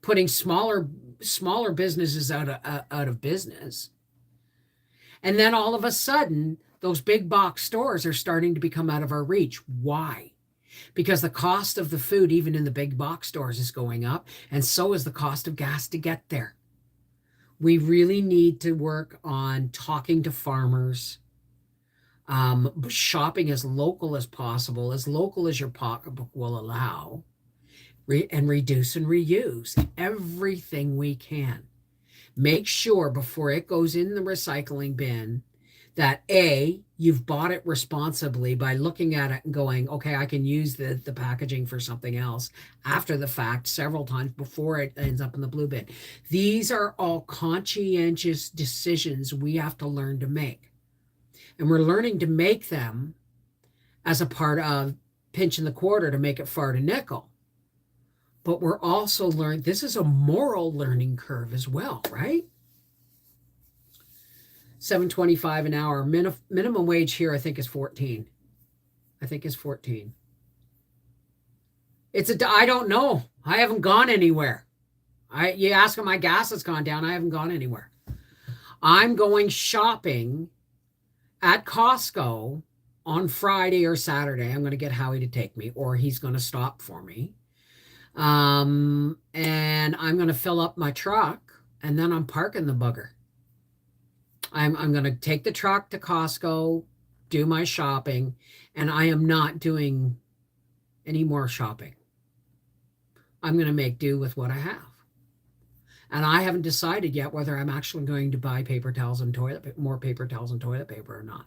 putting smaller smaller businesses out of business. And then all of a sudden, those big box stores are starting to become out of our reach. Why? Because the cost of the food, even in the big box stores, is going up, and so is the cost of gas to get there. We really need to work on talking to farmers, shopping as local as possible, as local as your pocketbook will allow, and reduce and reuse everything we can. Make sure before it goes in the recycling bin that A, you've bought it responsibly by looking at it and going, okay, I can use the packaging for something else after the fact several times before it ends up in the blue bin. These are all conscientious decisions we have to learn to make. And we're learning to make them as a part of pinching the quarter to make it fart a nickel. But we're also learning, this is a moral learning curve as well, right? $7.25 an hour. Minimum wage here, I think, is 14. I think is 14. I don't know. I haven't gone anywhere. You ask them, my gas has gone down. I haven't gone anywhere. I'm going shopping at Costco on Friday or Saturday. I'm going to get Howie to take me, or he's going to stop for me. And I'm going to fill up my truck, and then I'm parking the bugger. I'm going to take the truck to Costco, do my shopping, and I am not doing any more shopping. I'm going to make do with what I have. And I haven't decided yet whether I'm actually going to buy paper towels and more paper towels and toilet paper or not.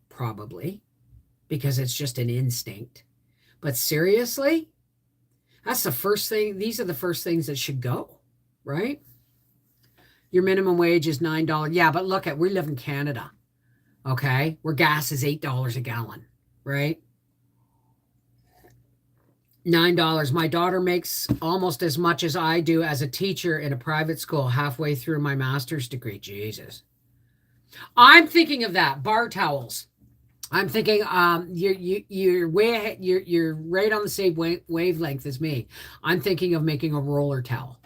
Probably, because it's just an instinct. But seriously, that's the first thing. These are the first things that should go, right? Your minimum wage is $9. Yeah, but look we live in Canada, okay? Where gas is $8 a gallon, right? $9. My daughter makes almost as much as I do as a teacher in a private school halfway through my master's degree. Jesus. I'm thinking of that. Bar towels. I'm thinking you're right on the same wavelength as me. I'm thinking of making a roller towel.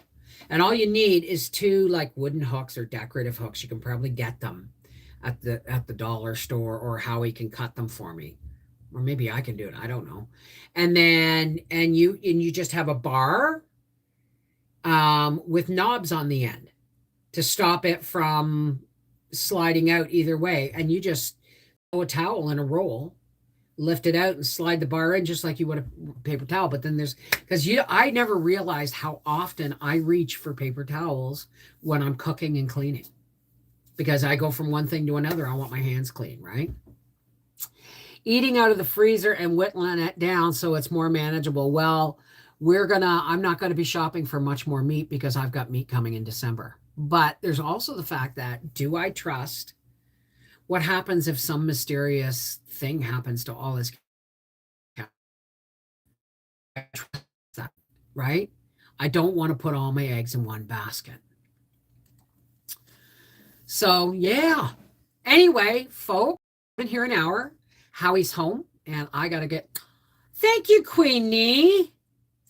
And all you need is 2 like wooden hooks or decorative hooks. You can probably get them at the dollar store, or Howie can cut them for me. Or maybe I can do it. I don't know. And then you just have a bar with knobs on the end to stop it from sliding out either way. And you just throw a towel in a roll, lift it out and slide the bar in just like you would a paper towel. But then I never realized how often I reach for paper towels when I'm cooking and cleaning, because I go from one thing to another. I want my hands clean, right? Eating out of the freezer and whittling it down so it's more manageable. Well, I'm not going to be shopping for much more meat because I've got meat coming in December. But there's also the fact that, do I trust? What happens if some mysterious thing happens to all this? Right? I don't want to put all my eggs in one basket. So, yeah. Anyway, folks, I've been here an hour. Howie's home, and I got to get... Thank you, Queenie.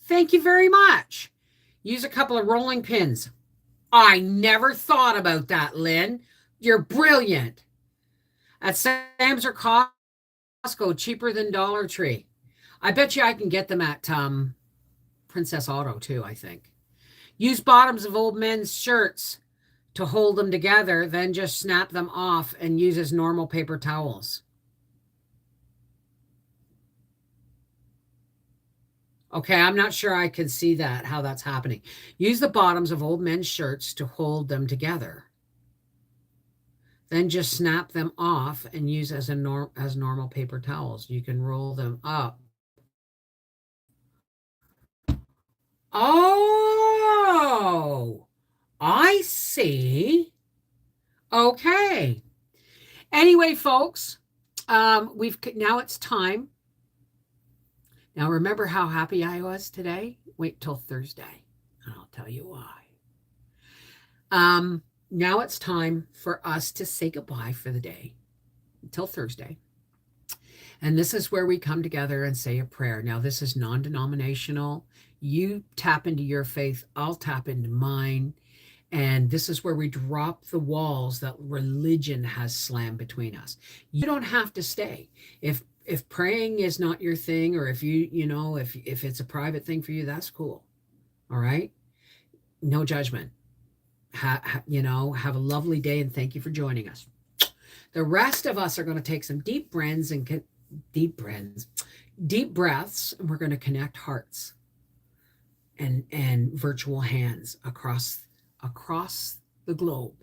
Thank you very much. Use a couple of rolling pins. I never thought about that, Lynn. You're brilliant. At Sam's or Costco, cheaper than Dollar Tree. I bet you I can get them at Princess Auto too, I think. Use bottoms of old men's shirts to hold them together, then just snap them off and use as normal paper towels. Okay, I'm not sure I can see how that's happening. Use the bottoms of old men's shirts to hold them together. Then just snap them off and use as normal paper towels. You can roll them up. Oh, I see. Okay. Anyway, folks, now it's time. Now, remember how happy I was today? Wait till Thursday, and I'll tell you why. Now it's time for us to say goodbye for the day until Thursday. And this is where we come together and say a prayer. Now, this is non-denominational. You tap into your faith. I'll tap into mine. And this is where we drop the walls that religion has slammed between us. You don't have to stay. If praying is not your thing, or if if it's a private thing for you, that's cool. All right? No judgment. Have a lovely day, and thank you for joining us. The rest of us are going to take some deep breaths, and we're going to connect hearts and virtual hands across the globe.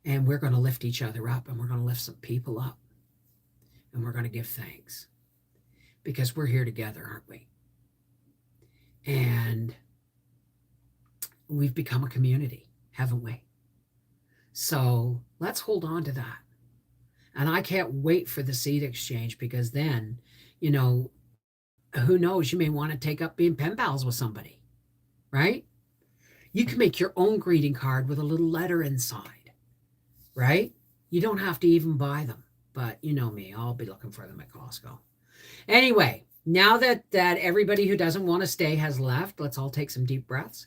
And we're going to lift each other up, and we're going to lift some people up, and we're going to give thanks, because we're here together, aren't we? And we've become a community, haven't we? So let's hold on to that. And I can't wait for the seed exchange, because then, who knows, you may want to take up being pen pals with somebody, right? You can make your own greeting card with a little letter inside, right? You don't have to even buy them, but you know me, I'll be looking for them at Costco. Anyway, now that everybody who doesn't want to stay has left, let's all take some deep breaths.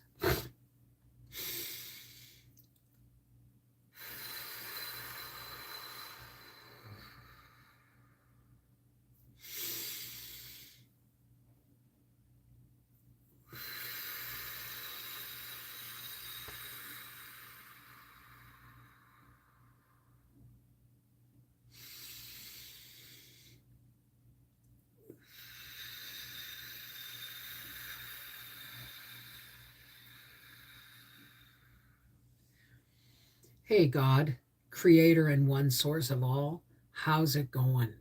Hey, God, creator and one source of all, how's it going?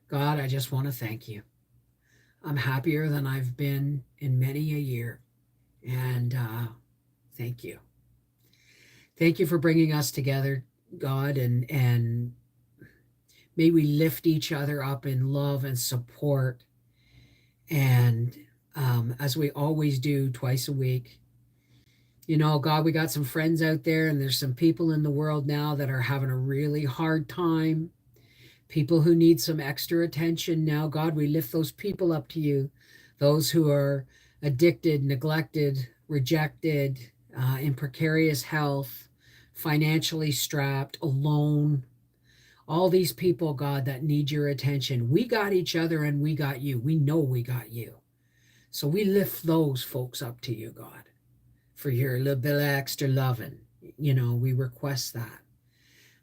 God, I just want to thank you. I'm happier than I've been in many a year. And thank you. Thank you for bringing us together, God, and may we lift each other up in love and support. And as we always do twice a week, God, we got some friends out there, and there's some people in the world now that are having a really hard time. People who need some extra attention now. God, we lift those people up to you. Those who are addicted, neglected, rejected, in precarious health, financially strapped, alone. All these people, God, that need your attention. We got each other, and we got you. We know we got you. So we lift those folks up to you, God, for your little bit of extra loving. We request that.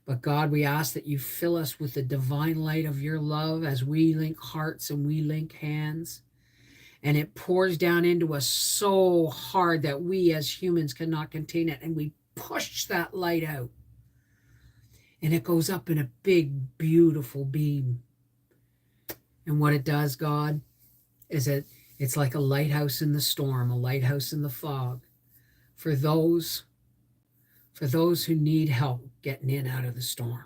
But God, we ask that you fill us with the divine light of your love as we link hearts and we link hands. And it pours down into us so hard that we as humans cannot contain it. And we push that light out. And it goes up in a big, beautiful beam. And what it does, God, is it's like a lighthouse in the storm, a lighthouse in the fog. For those who need help getting in out of the storm,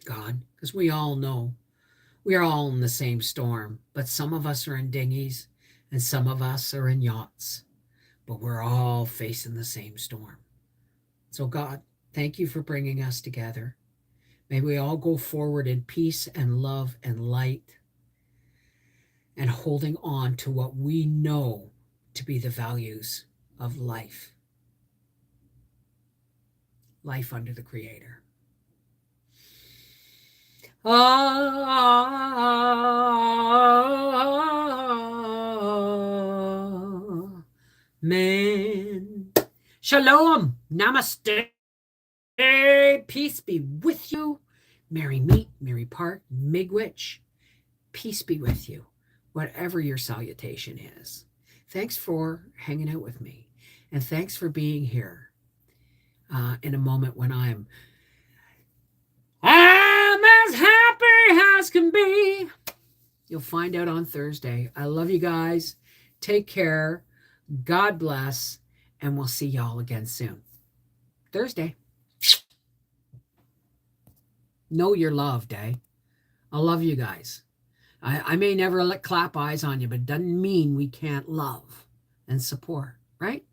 God, because we all know we are all in the same storm, but some of us are in dinghies and some of us are in yachts, but we're all facing the same storm. So God, thank you for bringing us together. May we all go forward in peace and love and light, and holding on to what we know to be the values of life under the Creator. Amen. Shalom. Namaste. Peace be with you. Merry meet, merry part, miigwech. Peace be with you, whatever your salutation is. Thanks for hanging out with me. And thanks for being here in a moment when I'm as happy as can be. You'll find out on Thursday. I love you guys. Take care. God bless. And we'll see y'all again soon. Thursday. Know you're loved, eh? I love you guys. I may never clap eyes on you, but it doesn't mean we can't love and support, right?